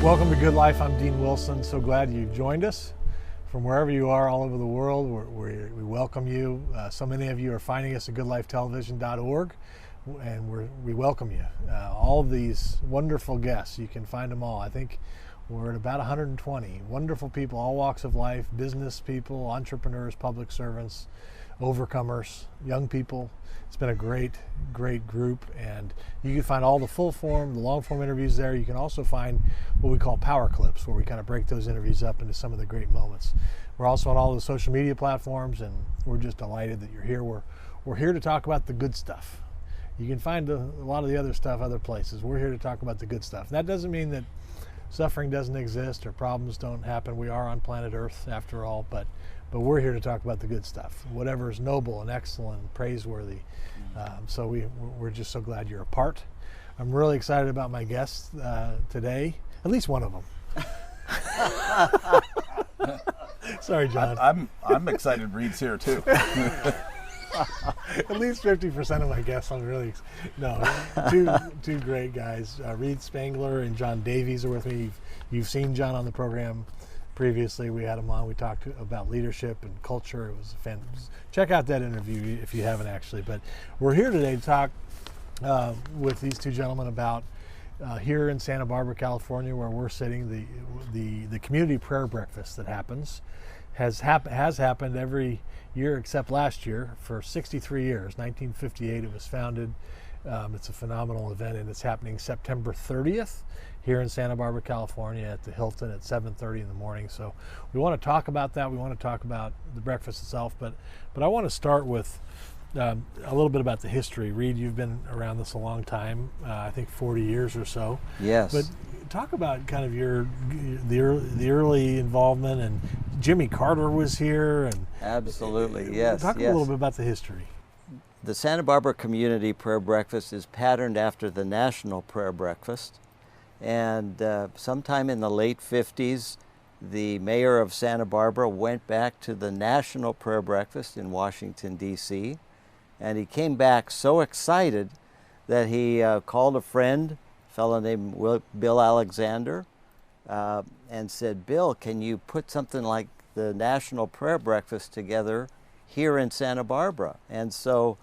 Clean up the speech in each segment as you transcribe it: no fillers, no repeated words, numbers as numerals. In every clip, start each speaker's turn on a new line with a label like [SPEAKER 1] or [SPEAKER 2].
[SPEAKER 1] Welcome to Good Life. I'm Dean Wilson. So glad you've joined us from wherever you are all over the world. We welcome you. So many of you are finding us at goodlifetelevision.org, and we welcome you. All of these wonderful guests, you can find them all. I think we're at about 120 wonderful people, all walks of life, business people, entrepreneurs, public servants, overcomers, young people. It's been a great group, and you can find all the full form, the long form interviews there. You can also find what we call power clips, where we kind of break those interviews up into some of the great moments. We're also on all the social media platforms, and we're just delighted that you're here. We're here to talk about the good stuff. You can find a lot of the other stuff other places. We're here to talk about the good stuff. That doesn't mean that suffering doesn't exist or problems don't happen. We are on planet Earth after all, but we're here to talk about the good stuff, whatever is noble and excellent and praiseworthy. So we're just so glad you're a part. I'm really excited about my guests today, at least one of them. Sorry, John.
[SPEAKER 2] I'm excited Reed's here too.
[SPEAKER 1] At least 50% of my guests, I'm really, two great guys. Reed Spangler and John Davies are with me. You've seen John on the program previously. We had him on. We talked about leadership and culture. It was check out that interview if you haven't actually. But we're here today to talk with these two gentlemen about here in Santa Barbara, California, where we're sitting. The community prayer breakfast that has happened every year except last year for 63 years. 1958 it was founded. It's a phenomenal event, and it's happening September 30th here in Santa Barbara, California at the Hilton at 7:30 in the morning. So we want to talk about that. We want to talk about the breakfast itself, but I want to start with a little bit about the history. Reed, you've been around this a long time, I think 40 years or so.
[SPEAKER 3] Yes.
[SPEAKER 1] But talk about kind of the early involvement, and Jimmy Carter was here, and
[SPEAKER 3] absolutely, yes.
[SPEAKER 1] Talk a little bit about the history.
[SPEAKER 3] The Santa Barbara Community Prayer Breakfast is patterned after the National Prayer Breakfast, and sometime in the late 50s, the mayor of Santa Barbara went back to the National Prayer Breakfast in Washington, D.C., and he came back so excited that he called a friend, a fellow named Bill Alexander, and said, "Bill, can you put something like the National Prayer Breakfast together here in Santa Barbara?" And so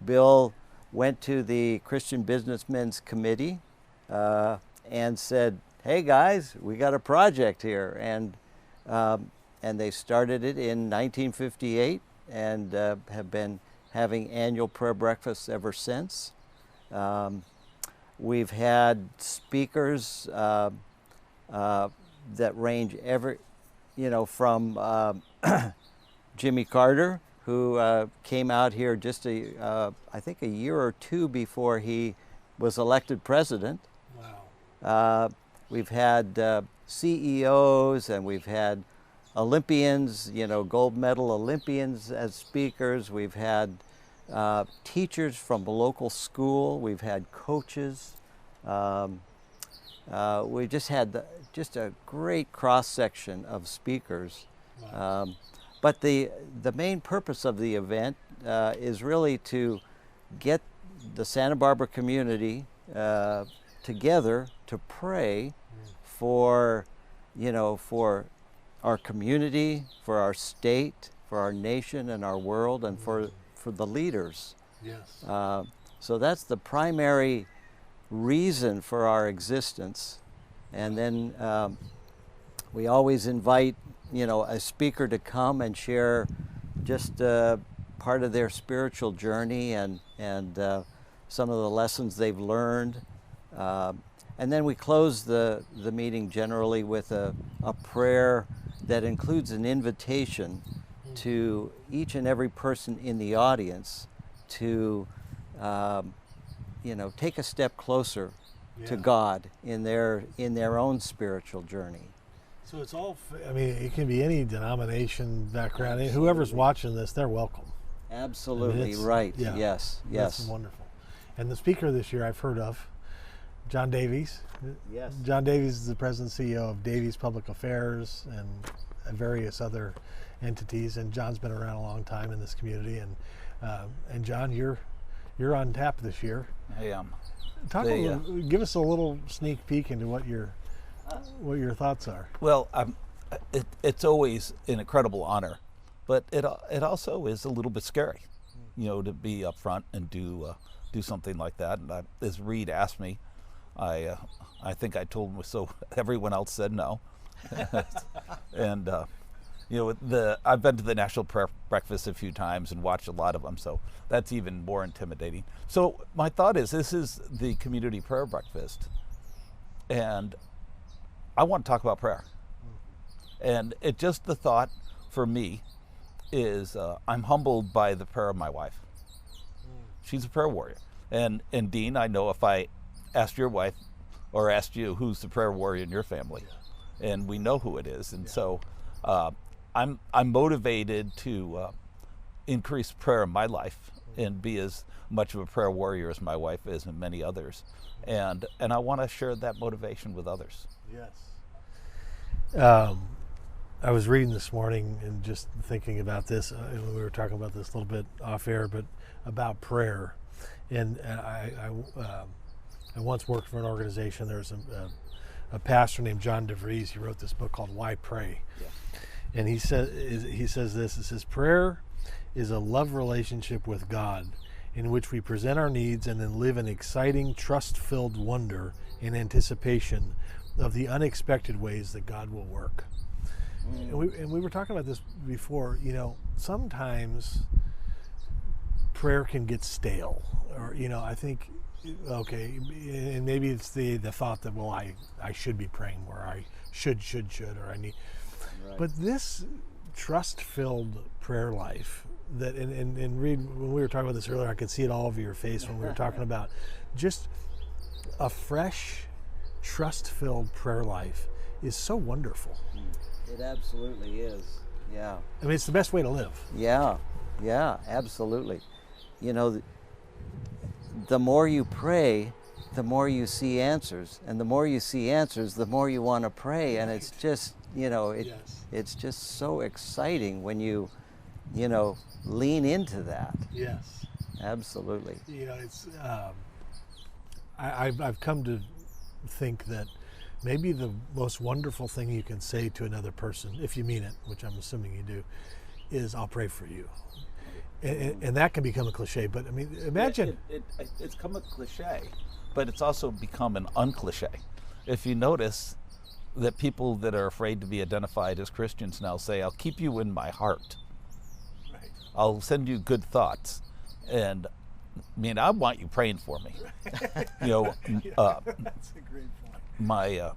[SPEAKER 3] Bill went to the Christian Businessmen's Committee and said, "Hey guys, we got a project here," and they started it in 1958 and have been having annual prayer breakfasts ever since. We've had speakers that range from Jimmy Carter, who came out here just I think a year or two before he was elected president.
[SPEAKER 1] Wow.
[SPEAKER 3] We've had CEOs, and we've had Olympians, gold medal Olympians as speakers. We've had teachers from a local school. We've had coaches. We just had a great cross-section of speakers.
[SPEAKER 1] Wow.
[SPEAKER 3] But the main purpose of the event is really to get the Santa Barbara community together to pray for our community, for our state, for our nation and our world, and for the leaders.
[SPEAKER 1] Yes.
[SPEAKER 3] So that's the primary reason for our existence. And then we always invite a speaker to come and share just part of their spiritual journey and some of the lessons they've learned. And then we close the meeting generally with a prayer that includes an invitation to each and every person in the audience to take a step closer to God in their own spiritual journey.
[SPEAKER 1] So it's all, it can be any denomination background. Whoever's watching this, they're welcome.
[SPEAKER 3] Absolutely right.
[SPEAKER 1] Yeah,
[SPEAKER 3] Yes.
[SPEAKER 1] That's wonderful. And the speaker this year I've heard of, John Davies.
[SPEAKER 3] Yes.
[SPEAKER 1] John Davies is the president and CEO of Davies Public Affairs and various other entities. And John's been around a long time in this community. And John, you're on tap this year.
[SPEAKER 2] I am.
[SPEAKER 1] Give us a little sneak peek into what you're what your thoughts are.
[SPEAKER 2] Well, it's always an incredible honor, but it also is a little bit scary, to be up front and do something like that. And as Reed asked me, I think I told him so. Everyone else said no, and I've been to the National Prayer Breakfast a few times and watched a lot of them, so that's even more intimidating. So my thought is, this is the community prayer breakfast, and I want to talk about prayer. And the thought for me is I'm humbled by the prayer of my wife. She's a prayer warrior. And Dean, I know if I asked your wife or asked you who's the prayer warrior in your family, and we know who it is. And so I'm motivated to increase prayer in my life and be as much of a prayer warrior as my wife is and many others. And I want to share that motivation with others.
[SPEAKER 1] Yes. I was reading this morning and just thinking about this, and we were talking about this a little bit off air, but about prayer. And I once worked for an organization. There's a pastor named John Davies. He wrote this book called Why Pray?
[SPEAKER 2] Yeah.
[SPEAKER 1] And he says this. It says, prayer is a love relationship with God in which we present our needs and then live in exciting, trust-filled wonder and anticipation of the unexpected ways that God will work. And we were talking about this before. Sometimes prayer can get stale, or I think, okay, and maybe it's the thought that, well, I should be praying more, I should, or I need. Right. But this trust-filled prayer life that, and Reed, when we were talking about this earlier, I could see it all over your face when we were talking about just a fresh, trust-filled prayer life is so wonderful.
[SPEAKER 3] It absolutely is. Yeah.
[SPEAKER 1] I mean, it's the best way to live.
[SPEAKER 3] Yeah, absolutely. The more you pray, the more you see answers, and the more you see answers, the more you want to pray, and it's just, it's just so exciting when you lean into that.
[SPEAKER 1] Yes.
[SPEAKER 3] Absolutely.
[SPEAKER 1] It's I've come to think that maybe the most wonderful thing you can say to another person, if you mean it, which I'm assuming you do, is I'll pray for you. And that can become a cliche, but I mean, imagine.
[SPEAKER 2] It's become a cliche, but it's also become an uncliche. If you notice that people that are afraid to be identified as Christians now say, I'll keep you in my heart. Right. I'll send you good thoughts. And I want you praying for me.
[SPEAKER 1] That's a great point.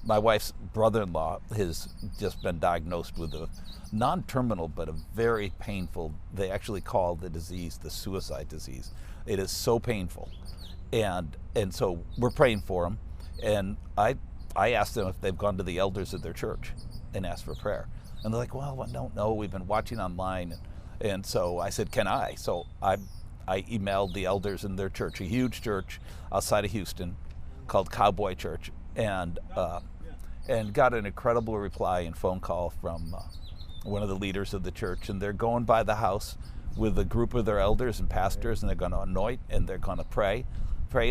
[SPEAKER 2] My wife's brother-in-law has just been diagnosed with a non-terminal but a very painful, they actually call the disease the suicide disease. It is so painful. And so we're praying for him. And I asked them if they've gone to the elders of their church and asked for prayer. And they're like, well, I don't know. We've been watching online. And so I said, can I? So I emailed the elders in their church, a huge church outside of Houston called Cowboy Church, and got an incredible reply and phone call from one of the leaders of the church. And they're going by the house with a group of their elders and pastors, and they're going to anoint and they're going to pray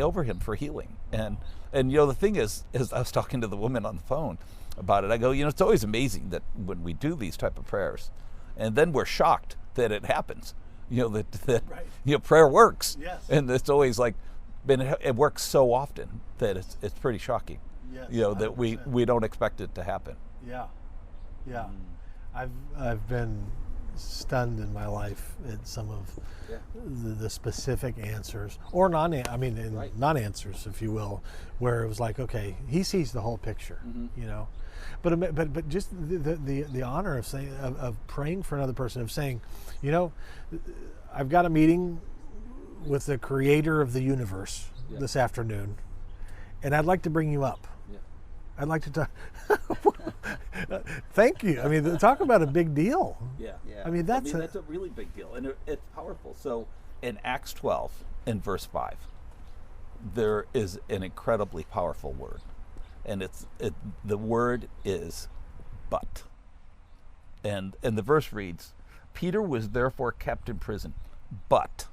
[SPEAKER 2] over him for healing. And the thing is I was talking to the woman on the phone about it. I go, it's always amazing that when we do these type of prayers, and then we're shocked that it happens. That right. Prayer works.
[SPEAKER 1] Yes.
[SPEAKER 2] And it's always like, it works so often that it's pretty shocking.
[SPEAKER 1] Yes,
[SPEAKER 2] that we don't expect it to happen.
[SPEAKER 1] Yeah. I've been stunned in my life at some of the specific answers, or non-answers, if you will, where it was like, okay, he sees the whole picture, but just the honor of saying, of praying for another person, of saying, I've got a meeting with the creator of the universe this afternoon, and I'd like to bring you up. I'd like to talk. Thank you. I mean, talk about a big deal.
[SPEAKER 2] Yeah.
[SPEAKER 1] I mean, that's
[SPEAKER 2] a really big deal, and it's powerful. So in Acts 12, in verse 5, there is an incredibly powerful word, and the word is "but." And the verse reads, Peter was therefore kept in prison, but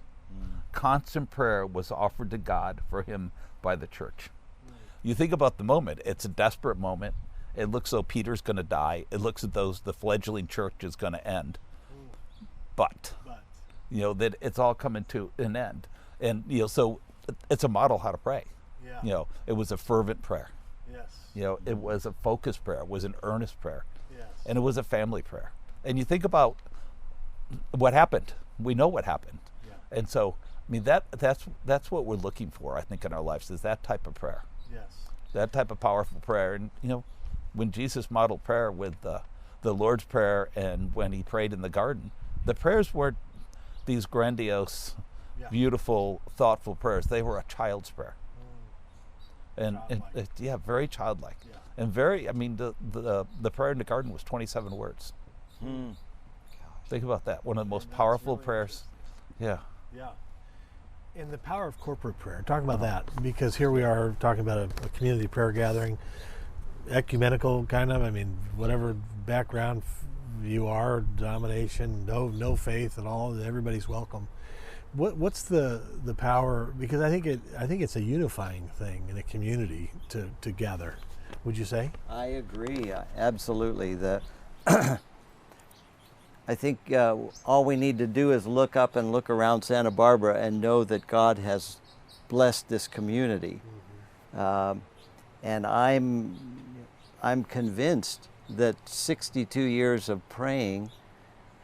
[SPEAKER 2] constant prayer was offered to God for him by the church. you think about the moment. It's a desperate moment. It looks though Peter's going to die. It looks as though the fledgling church is going to end. But that it's all coming to an end. And, so it's a model how to pray.
[SPEAKER 1] Yeah.
[SPEAKER 2] It was a fervent prayer.
[SPEAKER 1] Yes.
[SPEAKER 2] It was a focused prayer. It was an earnest prayer.
[SPEAKER 1] Yes.
[SPEAKER 2] And it was a family prayer. And you think about what happened. We know what happened.
[SPEAKER 1] Yeah.
[SPEAKER 2] And so, I mean, that's what we're looking for, I think, in our lives, is that type of prayer.
[SPEAKER 1] Yes.
[SPEAKER 2] That type of powerful prayer. And, when Jesus modeled prayer with the Lord's Prayer and when he prayed in the garden, the prayers weren't these grandiose, beautiful, thoughtful prayers. They were a child's prayer. And very childlike.
[SPEAKER 1] Yeah.
[SPEAKER 2] And very, I mean, the prayer in the garden was 27 words. Think about that. One of the most powerful
[SPEAKER 1] really
[SPEAKER 2] prayers. Yeah.
[SPEAKER 1] Yeah. And the power of corporate prayer. Talk about that, because here we are talking about a community prayer gathering, ecumenical kind of. I mean, whatever background you are, denomination, no faith at all, everybody's welcome. What's the power? Because I think it's a unifying thing in a community to gather. Would you say?
[SPEAKER 3] I agree, absolutely. I think all we need to do is look up and look around Santa Barbara and know that God has blessed this community. And I'm convinced that 62 years of praying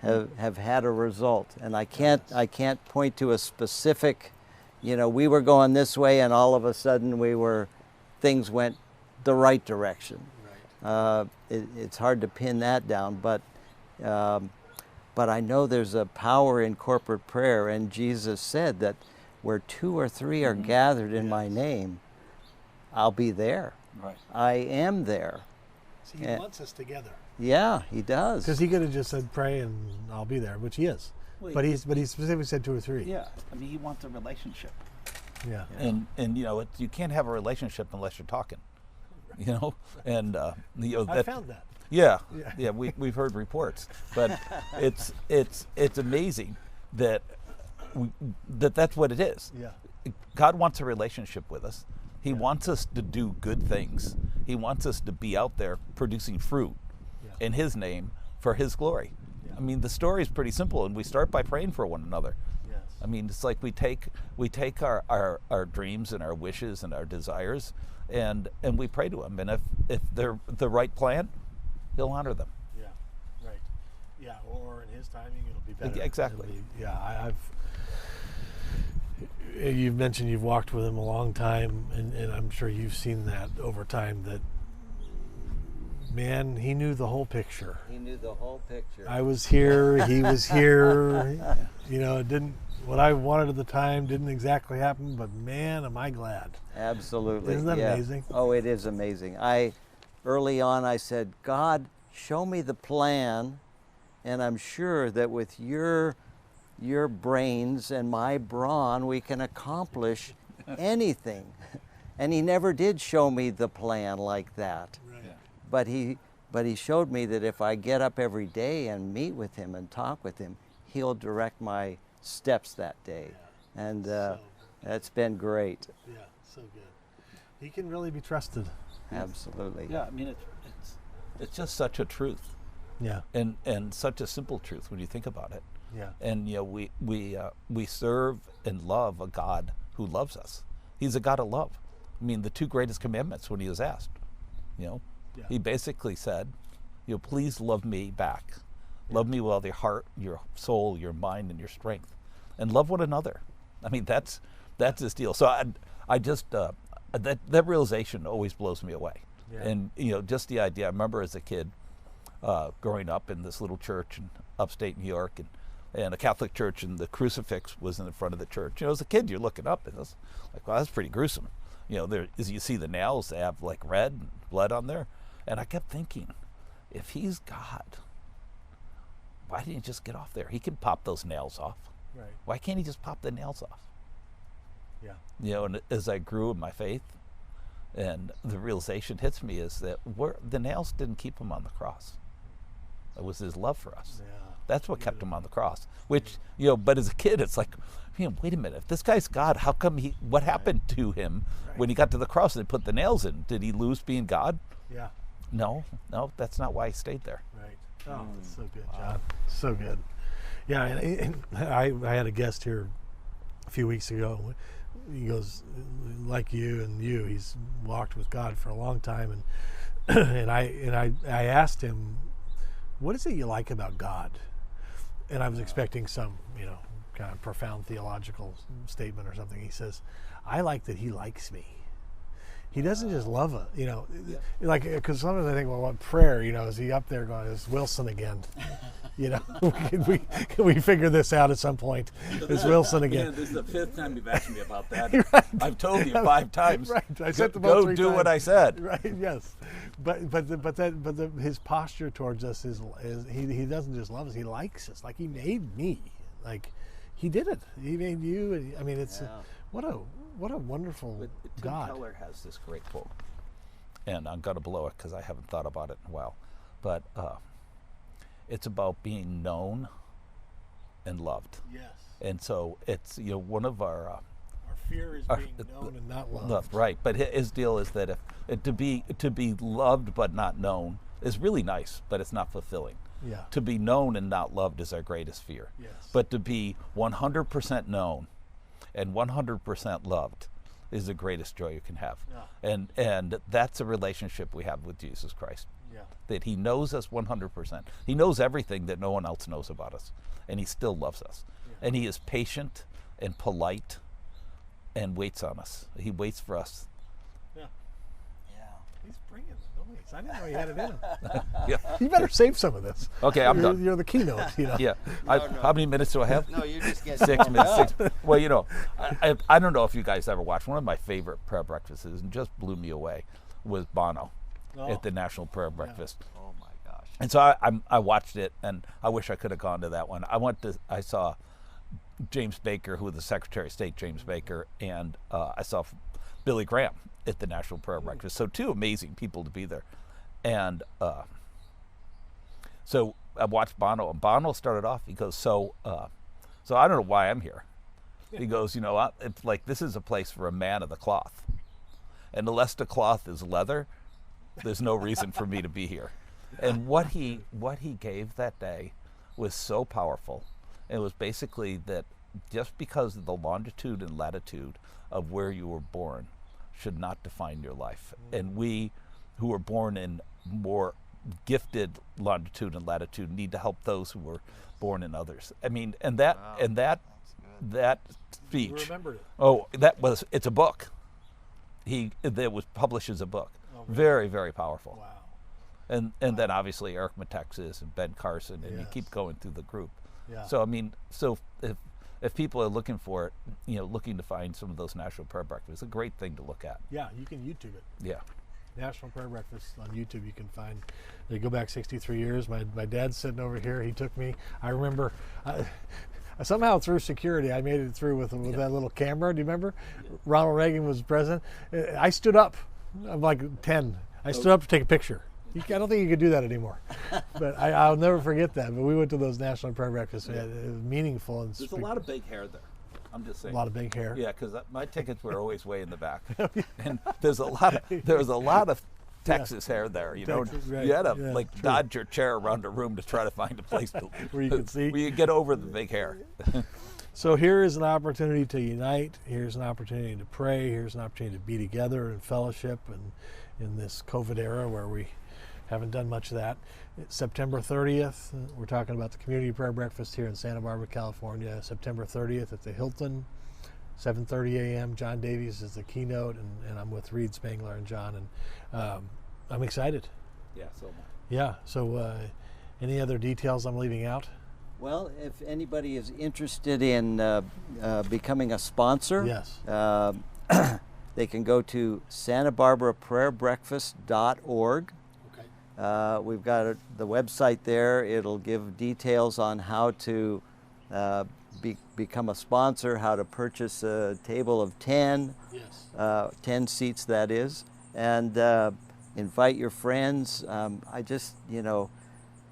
[SPEAKER 3] have had a result. And I can't point to a specific, we were going this way and all of a sudden things went the right direction.
[SPEAKER 1] Right.
[SPEAKER 3] It's hard to pin that down, but I know there's a power in corporate prayer, and Jesus said that where 2 or 3 are gathered in my name, I'll be there.
[SPEAKER 2] Right.
[SPEAKER 3] I am there.
[SPEAKER 1] See, he wants us together.
[SPEAKER 3] Yeah, he does.
[SPEAKER 1] Because he could have just said, pray and I'll be there, which he is.
[SPEAKER 2] Well,
[SPEAKER 1] but he specifically said 2 or 3.
[SPEAKER 2] Yeah. I mean, he wants a relationship.
[SPEAKER 1] Yeah.
[SPEAKER 2] And you can't have a relationship unless you're talking. And
[SPEAKER 1] I found that.
[SPEAKER 2] Yeah. We've heard reports, but it's amazing that that's what it is.
[SPEAKER 1] Yeah.
[SPEAKER 2] God wants a relationship with us. He wants us to do good things. He wants us to be out there producing fruit in his name for his glory. Yeah. I mean, the story is pretty simple, and we start by praying for one another.
[SPEAKER 1] Yes.
[SPEAKER 2] I mean, it's like we take our dreams and our wishes and our desires, and we pray to him. And if they're the right plan, he'll honor them.
[SPEAKER 1] Yeah. Right. Yeah. Or in his timing, it'll be better.
[SPEAKER 2] Exactly.
[SPEAKER 1] You've mentioned you've walked with him a long time, and I'm sure you've seen that over time, that, man, he knew the whole picture.
[SPEAKER 3] He knew the whole picture.
[SPEAKER 1] I was here, he was here. It didn't, what I wanted at the time didn't exactly happen, but man, am I glad.
[SPEAKER 3] Absolutely.
[SPEAKER 1] Isn't that amazing?
[SPEAKER 3] Oh, it is amazing. Early on, I said, God, show me the plan, and I'm sure that with your brains and my brawn, we can accomplish anything. And he never did show me the plan like that.
[SPEAKER 1] Right.
[SPEAKER 3] Yeah. But he showed me that if I get up every day and meet with him and talk with him, he'll direct my steps that day.
[SPEAKER 1] Yeah.
[SPEAKER 3] And
[SPEAKER 1] So
[SPEAKER 3] that's been great.
[SPEAKER 1] Yeah, so good. He can really be trusted.
[SPEAKER 3] Absolutely.
[SPEAKER 2] Yeah, I mean, it's just such a truth.
[SPEAKER 1] Yeah.
[SPEAKER 2] And such a simple truth when you think about it.
[SPEAKER 1] Yeah.
[SPEAKER 2] And we serve and love a God who loves us. He's a God of love. I mean, the 2 greatest commandments when he was asked, he basically said, please love me back. Yeah. Love me with all your heart, your soul, your mind, and your strength, and love one another. I mean, that's his deal. So I just that realization always blows me away. Yeah. And just the idea. I remember as a kid growing up in this little church in upstate New York, and a Catholic church, and the crucifix was in the front of the church. As a kid, you're looking up, and it's like, well, that's pretty gruesome. There, as you see the nails, they have like red blood on there. And I kept thinking, if he's God, why didn't he just get off there? He can pop those nails off.
[SPEAKER 1] Right.
[SPEAKER 2] Why can't he just pop the nails off?
[SPEAKER 1] Yeah.
[SPEAKER 2] And as I grew in my faith, and the realization hits me is that the nails didn't keep him on the cross. It was his love for us.
[SPEAKER 1] Yeah.
[SPEAKER 2] That's what kept him on the cross. Which, but as a kid, it's like, wait a minute. If this guy's God, how come what happened to him when he got to the cross and they put the nails in? Did he lose being God?
[SPEAKER 1] Yeah.
[SPEAKER 2] No, that's not why he stayed there.
[SPEAKER 1] Right. Oh, that's so good, John. So good. Yeah, and I had a guest here a few weeks ago. He goes, like you, he's walked with God for a long time, and I asked him, what is it you like about God? And I was expecting some, kind of profound theological statement or something. He says, I like that he likes me. He doesn't just love it, like, because sometimes I think, well, what prayer, is he up there going, is Wilson again? Can we figure this out at some point? Is Wilson again?
[SPEAKER 2] This is the 5th time you've asked me about that.
[SPEAKER 1] Right.
[SPEAKER 2] I've told you 5 times.
[SPEAKER 1] Right. I said
[SPEAKER 2] go do
[SPEAKER 1] times.
[SPEAKER 2] what I said.
[SPEAKER 1] Right. Yes. But his posture towards us is he doesn't just love us. He likes us. Like he made me. Like he did it. He made you. I mean, it's what a wonderful
[SPEAKER 2] Tim
[SPEAKER 1] God.
[SPEAKER 2] Keller has this great quote, and I'm going to blow it because I haven't thought about it in a while, but it's about being known and loved.
[SPEAKER 1] Yes.
[SPEAKER 2] And so it's one of our
[SPEAKER 1] fear is being known and not loved.
[SPEAKER 2] Right, but his deal is that to be loved but not known is really nice, but it's not fulfilling.
[SPEAKER 1] Yeah.
[SPEAKER 2] To be known and not loved is our greatest fear.
[SPEAKER 1] Yes.
[SPEAKER 2] But to be 100% known and 100% loved is the greatest joy you can have. Yeah. And that's a relationship we have with Jesus Christ.
[SPEAKER 1] Yeah.
[SPEAKER 2] That he knows us 100%. He knows everything that no one else knows about us, and he still loves us. Yeah. And he is patient and polite and waits on us. He waits for us.
[SPEAKER 1] Yeah. Yeah. He's bringing the noise. I didn't know he had it in him.
[SPEAKER 2] Yeah.
[SPEAKER 1] You better save some of this.
[SPEAKER 2] Okay, I'm done.
[SPEAKER 1] You're the keynote,
[SPEAKER 2] Yeah.
[SPEAKER 3] No.
[SPEAKER 2] How many minutes do I have?
[SPEAKER 3] No, you just get
[SPEAKER 2] 6 minutes. Well, I don't know if you guys ever watched. One of my favorite prayer breakfasts, and just blew me away, was Bono at the National Prayer Breakfast.
[SPEAKER 3] Oh my gosh.
[SPEAKER 2] And so I watched it, and I wish I could have gone to that one. I saw James Baker, who was the Secretary of State, James Baker, and I saw Billy Graham at the National Prayer Breakfast. So 2 amazing people to be there. And so I watched Bono, and Bono started off, he goes, so I don't know why I'm here. He goes, it's like this is a place for a man of the cloth. And unless the cloth is leather, there's no reason for me to be here. And what he gave that day was so powerful. It was basically that just because of the longitude and latitude of where you were born should not define your life. And we who were born in more gifted longitude and latitude need to help those who were born in others. I mean, and that speech.
[SPEAKER 1] You remembered it.
[SPEAKER 2] Oh, it's a book. It was published as a book. Oh, really? Very, very powerful.
[SPEAKER 1] Wow.
[SPEAKER 2] And then obviously Eric Matexas and Ben Carson, and you keep going through the group.
[SPEAKER 1] Yeah.
[SPEAKER 2] So I mean, if people are looking for it, looking to find some of those National Prayer Breakfasts, it's a great thing to look at.
[SPEAKER 1] Yeah, you can YouTube it.
[SPEAKER 2] Yeah.
[SPEAKER 1] National Prayer Breakfast on YouTube. You can find. They go back 63 years. My dad's sitting over here. He took me. I remember. Somehow through security, I made it through with that little camera. Do you remember? Yeah. Ronald Reagan was president. I stood up. I'm like 10. I stood up to take a picture. I don't think you could do that anymore. But I'll never forget that. But we went to those National Prayer Breakfasts. Yeah. It was meaningful. And
[SPEAKER 2] there's a lot of big hair there. I'm just saying.
[SPEAKER 1] A lot of big hair.
[SPEAKER 2] Yeah, because my tickets were always way in the back. And there was a lot of Texas hair there.
[SPEAKER 1] Texas, right.
[SPEAKER 2] You had to dodge your chair around a room to try to find a place
[SPEAKER 1] where you could see.
[SPEAKER 2] Where you get over the big hair.
[SPEAKER 1] So here is an opportunity to unite. Here's an opportunity to pray. Here's an opportunity to be together in fellowship, and in this COVID era where we haven't done much of that. It's September 30th. We're talking about the Community Prayer Breakfast here in Santa Barbara, California. September 30th at the Hilton, 7:30 a.m. John Davies is the keynote, and I'm with Reed, Spangler, and John, and I'm excited.
[SPEAKER 2] Yeah, so am I.
[SPEAKER 1] Yeah. So, any other details I'm leaving out?
[SPEAKER 3] Well, if anybody is interested in becoming a sponsor,
[SPEAKER 1] yes,
[SPEAKER 3] they can go to santabarbaraprayerbreakfast.org. We've got the website there. It'll give details on how to become a sponsor, how to purchase a table of 10,
[SPEAKER 1] yes,
[SPEAKER 3] 10 seats that is, and invite your friends.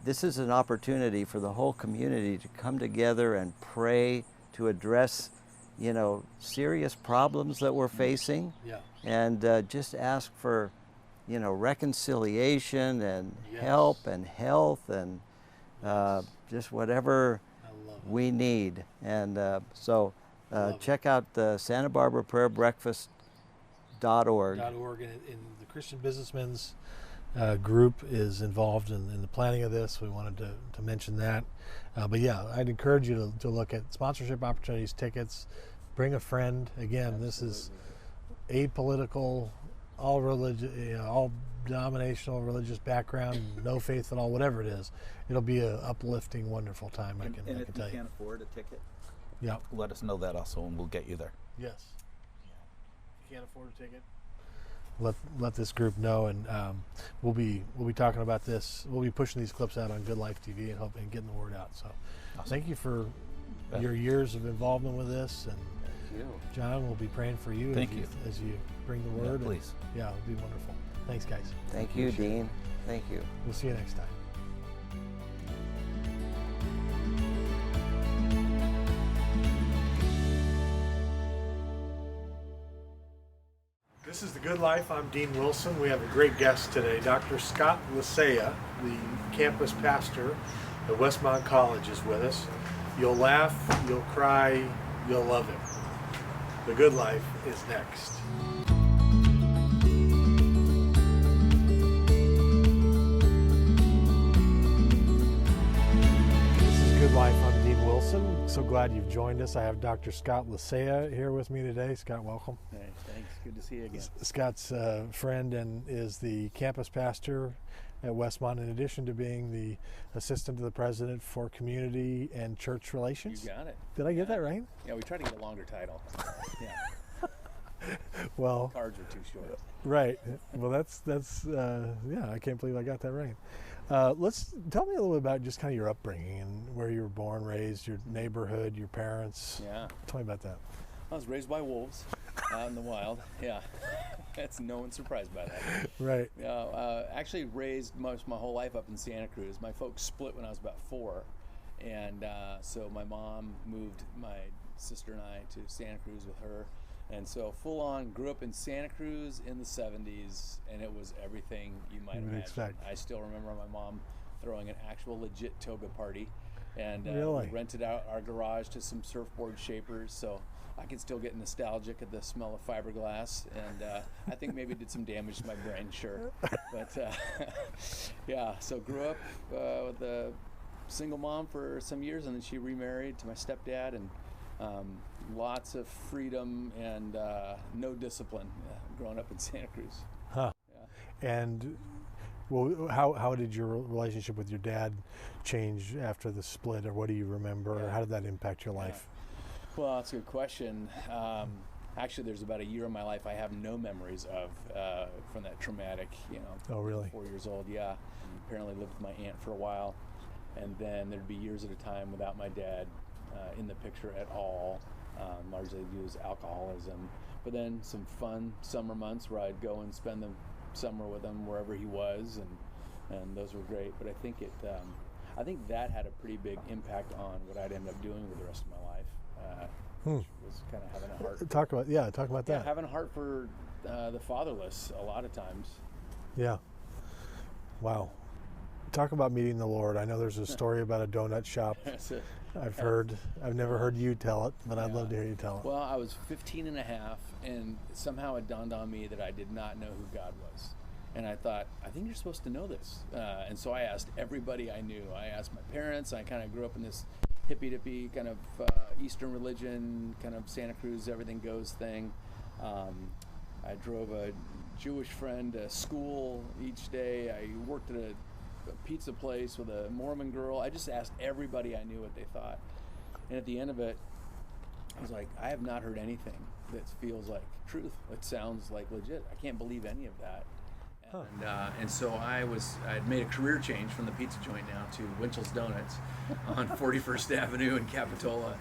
[SPEAKER 3] this is an opportunity for the whole community to come together and pray to address, serious problems that we're facing, and just ask for, reconciliation and help and health and just whatever we need. And so check out the Santa Barbara Prayer Breakfast.org.
[SPEAKER 1] And the Christian Businessmen's group is involved in the planning of this. We wanted to mention that. But yeah, I'd encourage you to look at sponsorship opportunities, tickets, bring a friend. Again, this is apolitical, all religious, all denominational, religious background, no faith at all, whatever it is. It'll be an uplifting, wonderful time. I can tell you.
[SPEAKER 2] And if you can't afford a ticket,
[SPEAKER 1] yeah,
[SPEAKER 2] let us know that also, and we'll get you there.
[SPEAKER 1] Yes. If you can't afford a ticket, let this group know, and we'll be talking about this. We'll be pushing these clips out on Good Life TV and getting the word out. So,
[SPEAKER 2] awesome.
[SPEAKER 1] Thank you for your years of involvement with this, and John, we'll be praying for you.
[SPEAKER 2] Thank you
[SPEAKER 1] as you bring the word.
[SPEAKER 2] Yeah, please.
[SPEAKER 1] And, it'll be wonderful. Thanks, guys.
[SPEAKER 3] Thank you, Dean. Thank you.
[SPEAKER 1] We'll see you next time. This is The Good Life. I'm Dean Wilson. We have a great guest today. Dr. Scott Lisea, the campus pastor at Westmont College, is with us. You'll laugh, you'll cry, you'll love him. The Good Life is next. This is Good Life. I'm Dean Wilson. So glad you've joined us. I have Dr. Scott Lisea here with me today. Scott, welcome.
[SPEAKER 4] Hey, thanks. Good to see you again.
[SPEAKER 1] Scott's a friend and is the campus pastor at Westmont, in addition to being the assistant to the president for community and church relations.
[SPEAKER 4] You got it.
[SPEAKER 1] Did I get that right?
[SPEAKER 4] Yeah, we tried to get a longer title. Yeah.
[SPEAKER 1] Well,
[SPEAKER 4] Cards are too short.
[SPEAKER 1] right. Well, that's I can't believe I got that right. Let's tell me a little bit about just kind of your upbringing and where you were born, raised, your neighborhood, your parents.
[SPEAKER 4] Yeah.
[SPEAKER 1] Tell me about that.
[SPEAKER 4] I was raised by wolves out in the wild. Yeah. That's no one's surprised by that.
[SPEAKER 1] Right.
[SPEAKER 4] Actually raised most my whole life up in Santa Cruz. My folks split when I was about 4. And so my mom moved my sister and I to Santa Cruz with her. And so full on grew up in Santa Cruz in the 70s, and it was everything you might imagine.
[SPEAKER 1] Expect.
[SPEAKER 4] I still remember my mom throwing an actual legit toga party, and
[SPEAKER 1] Really?
[SPEAKER 4] we rented out our garage to some surfboard shapers, so I can still get nostalgic at the smell of fiberglass, and I think maybe it did some damage to my brain, sure. But yeah, so grew up with a single mom for some years, and then she remarried to my stepdad, and lots of freedom and no discipline growing up in Santa Cruz.
[SPEAKER 1] Huh.
[SPEAKER 4] Yeah.
[SPEAKER 1] And well, how did your relationship with your dad change after the split, or what do you remember, or how did that impact your life?
[SPEAKER 4] Well, that's a good question. Actually, there's about a year of my life I have no memories of from that traumatic,
[SPEAKER 1] Oh, really?
[SPEAKER 4] 4 years old, yeah. Apparently lived with my aunt for a while, and then there'd be years at a time without my dad in the picture at all, largely due to alcoholism. But then some fun summer months where I'd go and spend the summer with him wherever he was, and those were great. But I think I think that had a pretty big impact on what I'd end up doing with the rest of my life. Which was kind of having a heart.
[SPEAKER 1] Talk about that.
[SPEAKER 4] Yeah, having a heart for the fatherless a lot of times.
[SPEAKER 1] Yeah. Wow. Talk about meeting the Lord. I know there's a story about a donut shop. I've never heard you tell it, but I'd love to hear you tell it.
[SPEAKER 4] Well, I was 15 and a half, and somehow it dawned on me that I did not know who God was. And I thought, I think you're supposed to know this. And so I asked everybody I knew. I asked my parents. I kind of grew up in this hippy-dippy kind of Eastern religion, kind of Santa Cruz, everything goes thing. I drove a Jewish friend to school each day. I worked at a pizza place with a Mormon girl. I just asked everybody I knew what they thought. And at the end of it, I was like, I have not heard anything that feels like truth. It sounds like legit. I can't believe any of that. And so I'd made a career change from the pizza joint now to Winchell's Donuts on 41st Avenue in Capitola.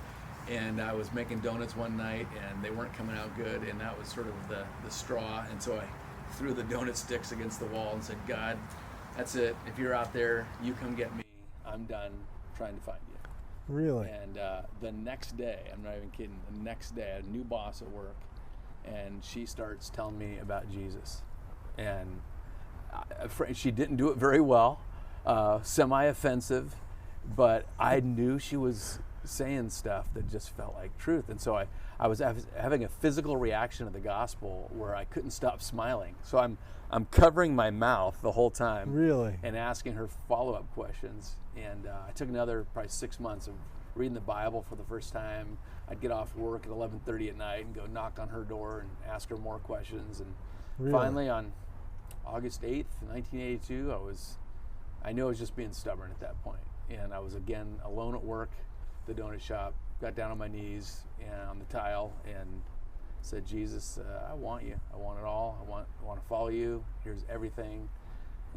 [SPEAKER 4] And I was making donuts one night, and they weren't coming out good, and that was sort of the straw. And so I threw the donut sticks against the wall and said, God, that's it. If you're out there, you come get me. I'm done trying to find you.
[SPEAKER 1] Really?
[SPEAKER 4] And the next day, I'm not even kidding, the next day, I had a new boss at work, and she starts telling me about Jesus. And she didn't do it very well, semi-offensive, but I knew she was saying stuff that just felt like truth. And so I was having a physical reaction to the gospel where I couldn't stop smiling. So I'm covering my mouth the whole time.
[SPEAKER 1] Really?
[SPEAKER 4] And asking her follow-up questions. And I took another probably 6 months of reading the Bible for the first time. I'd get off work at 11:30 at night and go knock on her door and ask her more questions. And
[SPEAKER 1] Really?
[SPEAKER 4] finally on August 8th, 1982, I knew I was just being stubborn at that point. And I was again alone at work, the donut shop, got down on my knees and on the tile and said, Jesus, I want you. I want it all. I want to follow you. Here's everything.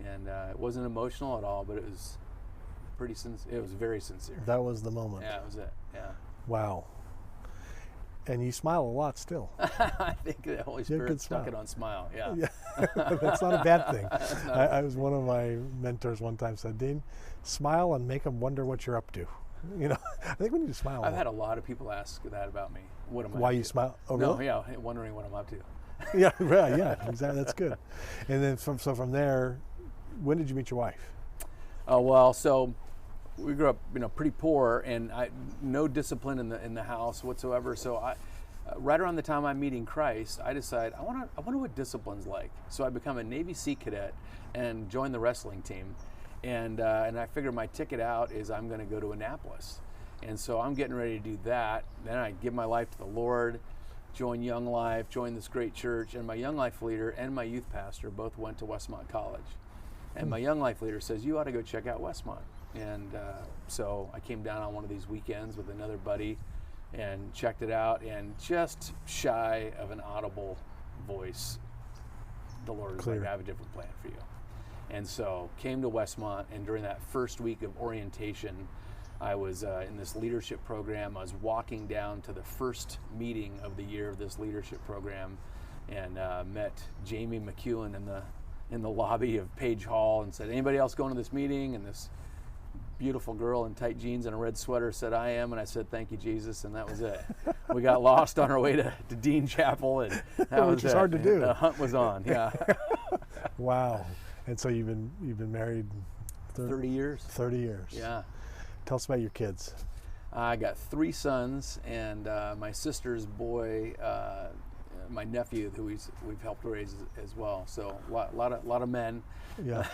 [SPEAKER 4] And it wasn't emotional at all, but it was pretty sincere. It was very sincere.
[SPEAKER 1] That was the moment.
[SPEAKER 4] Yeah, it was it. Yeah.
[SPEAKER 1] Wow. And you smile a lot still.
[SPEAKER 4] I think the Holy
[SPEAKER 1] You have a
[SPEAKER 4] Spirit
[SPEAKER 1] good
[SPEAKER 4] stuck
[SPEAKER 1] smile.
[SPEAKER 4] it on smile. Yeah.
[SPEAKER 1] Yeah, that's not a bad thing. I was one of my mentors one time said, Dean, smile and make them wonder what you're up to. You know, I think we need to smile.
[SPEAKER 4] I've had a lot of people ask that about me. What am I
[SPEAKER 1] Why
[SPEAKER 4] up
[SPEAKER 1] you
[SPEAKER 4] to?
[SPEAKER 1] smile? Oh,
[SPEAKER 4] No,
[SPEAKER 1] really?
[SPEAKER 4] yeah, wondering what I'm up to.
[SPEAKER 1] Yeah, right, yeah, exactly. That's good. And then from there, when did you meet your wife?
[SPEAKER 4] Oh well, so we grew up, pretty poor, and no discipline in the house whatsoever. So right around the time I'm meeting Christ, I decide I wonder what discipline's like. So I become a Navy Sea cadet and join the wrestling team, and I figure my ticket out is I'm going to go to Annapolis, and so I'm getting ready to do that. Then I give my life to the Lord, join Young Life, join this great church, and my Young Life leader and my youth pastor both went to Westmont College. And my Young Life leader says, you ought to go check out Westmont. And so I came down on one of these weekends with another buddy and checked it out, and just shy of an audible voice, the Lord was like, I have a different plan for you. And so came to Westmont, and during that first week of orientation, I was in this leadership program. I was walking down to the first meeting of the year of this leadership program, and met Jamie McEwen in the lobby of Page Hall and said, anybody else going to this meeting? And this beautiful girl in tight jeans and a red sweater said, I am. And I said, thank you, Jesus. And that was it. We got lost on our way to Dean Chapel, and that was
[SPEAKER 1] Which is hard to do.
[SPEAKER 4] The hunt was on. Yeah.
[SPEAKER 1] Wow. And so you've been married
[SPEAKER 4] 30 years.
[SPEAKER 1] 30 years.
[SPEAKER 4] Yeah.
[SPEAKER 1] Tell us about your kids.
[SPEAKER 4] I got 3 sons, and my sister's boy, my nephew, who we've helped raise as well. So a lot of men.
[SPEAKER 1] Yeah.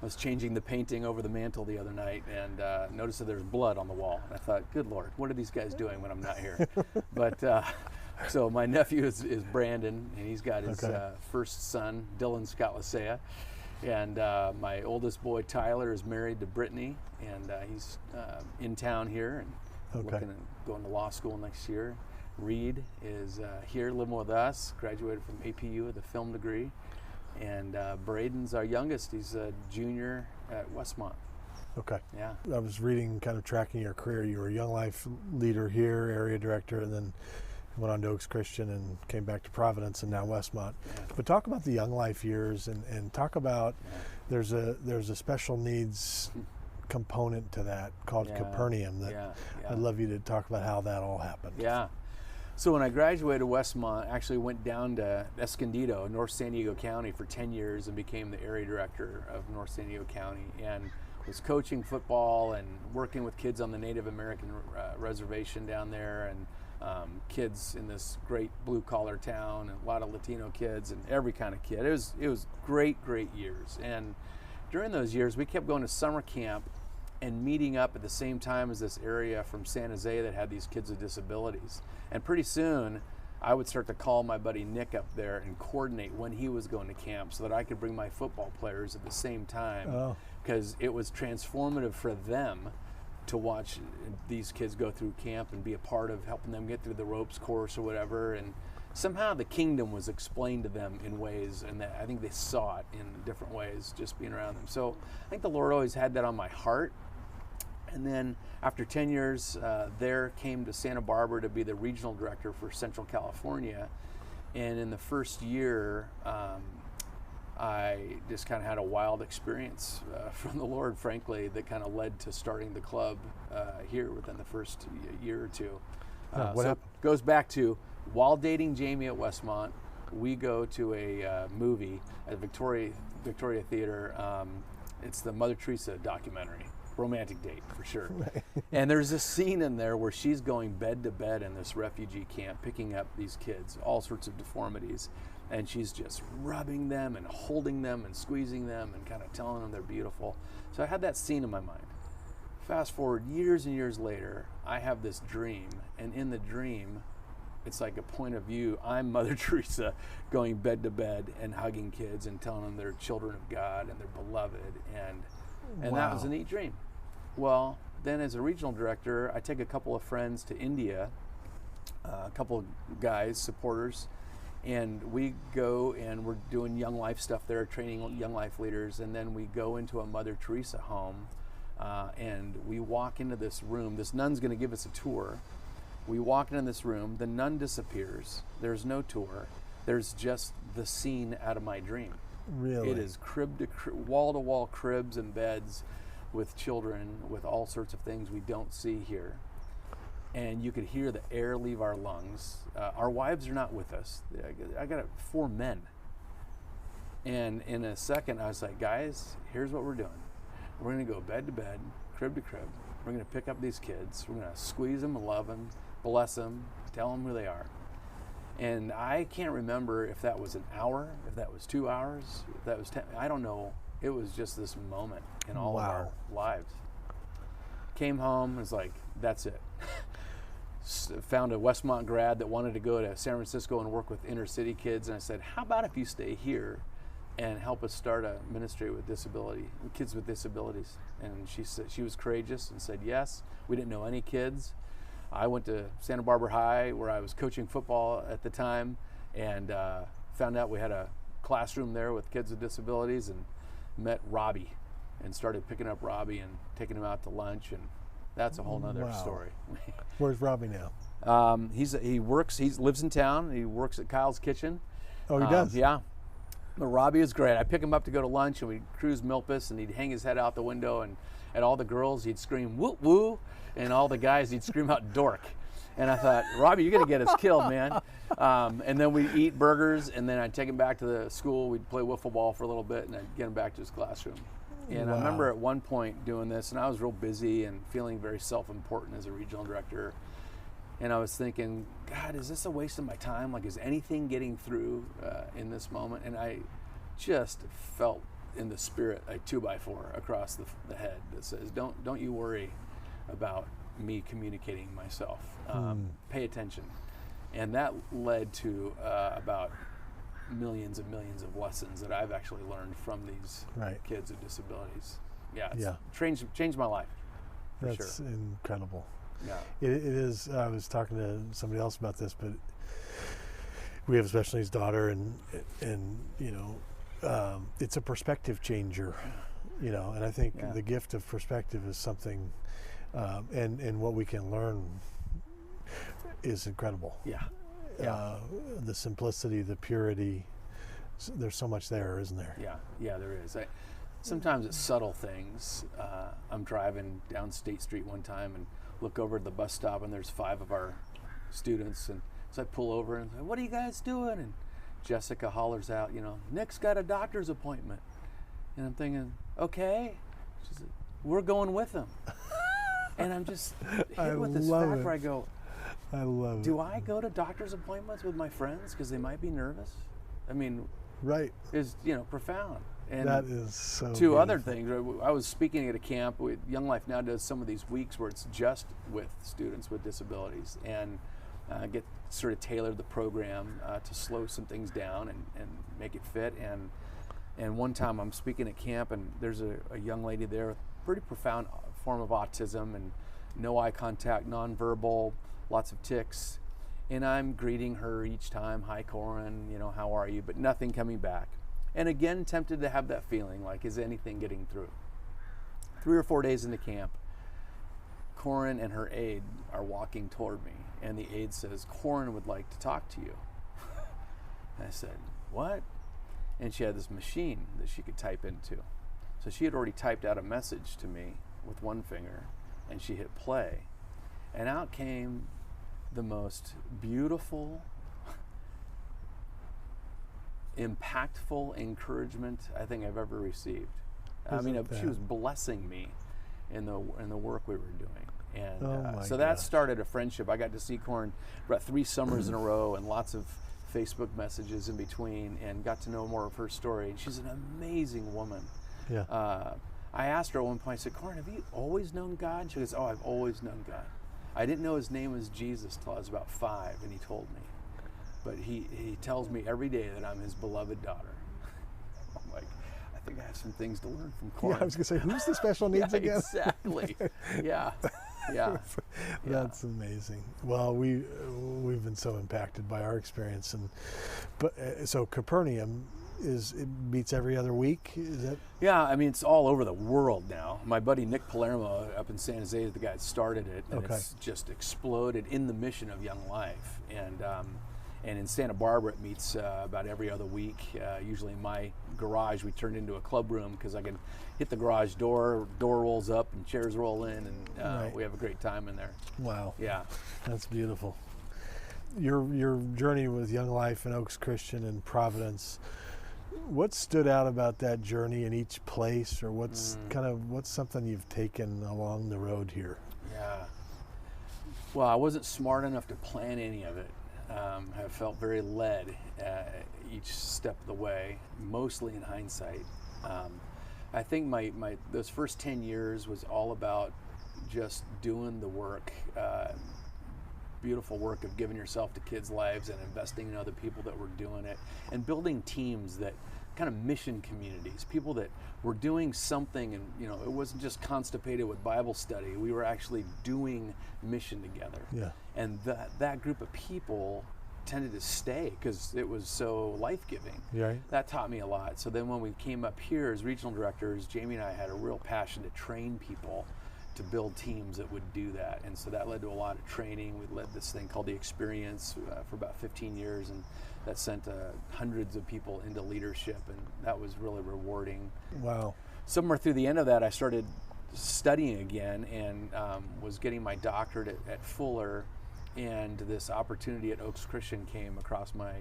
[SPEAKER 4] I was changing the painting over the mantle the other night, and noticed that there's blood on the wall. And I thought, good Lord, what are these guys doing when I'm not here? But so my nephew is Brandon, and he's got his first son, Dylan Scott Lisea. And my oldest boy, Tyler, is married to Brittany, and he's in town here and looking at going to law school next year. Reed is here living with us, graduated from APU with a film degree. And Braden's our youngest. He's a junior at Westmont.
[SPEAKER 1] Okay.
[SPEAKER 4] Yeah.
[SPEAKER 1] I was reading, kind of tracking your career. You were a Young Life leader here, area director, and then went on to Oaks Christian and came back to Providence and now Westmont.
[SPEAKER 4] Yeah.
[SPEAKER 1] But talk about the Young Life years and talk about there's a special needs component to that called Capernaum that I'd love you to talk about how that all happened.
[SPEAKER 4] Yeah. So when I graduated Westmont, I actually went down to Escondido, North San Diego County for 10 years and became the area director of North San Diego County, and was coaching football and working with kids on the Native American reservation down there, and kids in this great blue-collar town, and a lot of Latino kids and every kind of kid. It was great years. And during those years, we kept going to summer camp and meeting up at the same time as this area from San Jose that had these kids with disabilities. And pretty soon, I would start to call my buddy Nick up there and coordinate when he was going to camp so that I could bring my football players at the same time, because it was transformative for them to watch these kids go through camp and be a part of helping them get through the ropes course or whatever. And somehow the kingdom was explained to them in ways, and that I think they saw it in different ways just being around them. So I think the Lord always had that on my heart. And then after 10 years there, came to Santa Barbara to be the regional director for Central California. And in the first year, I just kind of had a wild experience from the Lord, frankly, that kind of led to starting the club here within the first year or two.
[SPEAKER 1] What happened?
[SPEAKER 4] It goes back to while dating Jamie at Westmont, we go to a movie at Victoria Theater. It's the Mother Teresa documentary. Romantic date for sure.
[SPEAKER 1] Right.
[SPEAKER 4] And there's this scene in there where she's going bed to bed in this refugee camp, picking up these kids, all sorts of deformities, and she's just rubbing them and holding them and squeezing them and kind of telling them they're beautiful. So I had that scene in my mind. Fast forward years and years later, I have this dream, and in the dream, it's like a point of view. I'm Mother Teresa going bed to bed and hugging kids and telling them they're children of God and they're beloved, and that was a neat dream. Well, then as a regional director, I take a couple of friends to India, a couple of guys, supporters, and we go and we're doing Young Life stuff there, training Young Life leaders, and then we go into a Mother Teresa home, and we walk into this room. This nun's going to give us a tour. We walk into this room, the nun disappears, there's no tour, there's just the scene out of my dream.
[SPEAKER 1] Really?
[SPEAKER 4] It is wall-to-wall cribs and beds with children with all sorts of things we don't see here. And you could hear the air leave our lungs. Our wives are not with us. I got 4 men. And in a second, I was like, guys, here's what we're doing. We're going to go bed to bed, crib to crib. We're going to pick up these kids. We're going to squeeze them, love them, bless them, tell them who they are. And I can't remember if that was an hour, if that was 2 hours, if that was 10. I don't know. It was just this moment in all of our lives. Came home, was like, that's it. Found a Westmont grad that wanted to go to San Francisco and work with inner city kids. And I said, how about if you stay here and help us start a ministry with kids with disabilities? And she said, she was courageous and said yes. We didn't know any kids. I went to Santa Barbara High, where I was coaching football at the time, and found out we had a classroom there with kids with disabilities, and met Robbie and started picking up Robbie and taking him out to lunch, and that's a whole nother story.
[SPEAKER 1] Where's Robbie now?
[SPEAKER 4] He lives in town. He works at Kyle's Kitchen.
[SPEAKER 1] Oh, he does?
[SPEAKER 4] Yeah. But Robbie is great. I pick him up to go to lunch, and we'd cruise Milpas, and he'd hang his head out the window, and at all the girls, he'd scream, woo, woo, and all the guys, he'd scream out, dork. And I thought, Robbie, you're going to get us killed, man. And then we'd eat burgers, and then I'd take him back to the school. We'd play wiffle ball for a little bit, and I'd get him back to his classroom. And I remember at one point doing this, and I was real busy and feeling very self-important as a regional director. And I was thinking, God, is this a waste of my time? Like, is anything getting through in this moment? And I just felt in the spirit a 2x4 across the head that says, don't you worry about me communicating myself. Pay attention. And that led to about millions and millions of lessons that I've actually learned from these kids with disabilities. Changed my life.
[SPEAKER 1] That's incredible.
[SPEAKER 4] Yeah.
[SPEAKER 1] It is. I was talking to somebody else about this, but we have a special needs daughter, and you know, it's a perspective changer, you know, and I think the gift of perspective is something, and what we can learn is incredible. The simplicity, the purity, there's so much there, isn't there?
[SPEAKER 4] Yeah, there is. Sometimes it's subtle things. I'm driving down State Street one time and look over at the bus stop, and there's 5 of our students, and so I pull over and say, what are you guys doing? And Jessica hollers out, you know, Nick's got a doctor's appointment. And I'm thinking, okay. She said, we're going with him. And I'm just hit with this fact where I go,
[SPEAKER 1] I love it.
[SPEAKER 4] Do I go to doctor's appointments with my friends because they might be nervous? I mean, is, you know, profound. And
[SPEAKER 1] that is so
[SPEAKER 4] two
[SPEAKER 1] beautiful.
[SPEAKER 4] Other things. I was speaking at a camp. Young Life now does some of these weeks where it's just with students with disabilities, and get sort of tailored the program to slow some things down and make it fit. And one time I'm speaking at camp, and there's a young lady there with pretty profound form of autism and no eye contact, nonverbal, lots of tics. And I'm greeting her each time, hi Corin, you know, how are you? But nothing coming back. And again, tempted to have that feeling, like, is anything getting through? 3 or 4 days into camp, Corin and her aide are walking toward me, and the aide says, Corin would like to talk to you. And I said, what? and she had this machine that she could type into. So she had already typed out a message to me with one finger, and she hit play, and out came the most beautiful, impactful encouragement I think I've ever received. She was blessing me in the work we were doing, and so that started a friendship. I got to see Corn about 3 summers in a row, and lots of Facebook messages in between, and got to know more of her story. And she's an amazing woman.
[SPEAKER 1] Yeah.
[SPEAKER 4] I asked her at one point, I said, Corn, have you always known God? She goes, oh, I've always known God. I didn't know his name was Jesus till I was about 5, and he told me. But he tells me every day that I'm his beloved daughter. I'm like, I think I have some things to learn from Corn.
[SPEAKER 1] Yeah, I was going to say, who's the special needs again?
[SPEAKER 4] Exactly. Yeah. Yeah.
[SPEAKER 1] That's amazing. Well, we've been so impacted by our experience, so Capernaum it meets every other week. Is that?
[SPEAKER 4] Yeah, I mean, it's all over the world now. My buddy Nick Palermo up in San Jose is the guy that started it, and it's just exploded in the mission of Young Life. And in Santa Barbara, it meets about every other week. Usually in my garage, we turned into a club room because I can hit the garage door rolls up and chairs roll in, and we have a great time in there.
[SPEAKER 1] Wow.
[SPEAKER 4] Yeah.
[SPEAKER 1] That's beautiful. Your journey with Young Life and Oaks Christian and Providence, what stood out about that journey in each place, or what's something you've taken along the road here?
[SPEAKER 4] Yeah. Well, I wasn't smart enough to plan any of it. I felt very led each step of the way, mostly in hindsight. I think my those first 10 years was all about just doing the work, beautiful work of giving yourself to kids' lives and investing in other people that were doing it, and building teams that kind of mission communities, people that were doing something, and it wasn't just constipated with Bible study. We were actually doing mission together.
[SPEAKER 1] Yeah.
[SPEAKER 4] And that group of people tended to stay because it was so life-giving.
[SPEAKER 1] Right.
[SPEAKER 4] That taught me a lot. So then when we came up here as regional directors, Jamie and I had a real passion to train people to build teams that would do that. And so that led to a lot of training. We led this thing called The Experience for about 15 years, and that sent hundreds of people into leadership, and that was really rewarding.
[SPEAKER 1] Wow.
[SPEAKER 4] Somewhere through the end of that, I started studying again, and was getting my doctorate at Fuller, and this opportunity at Oaks Christian came across my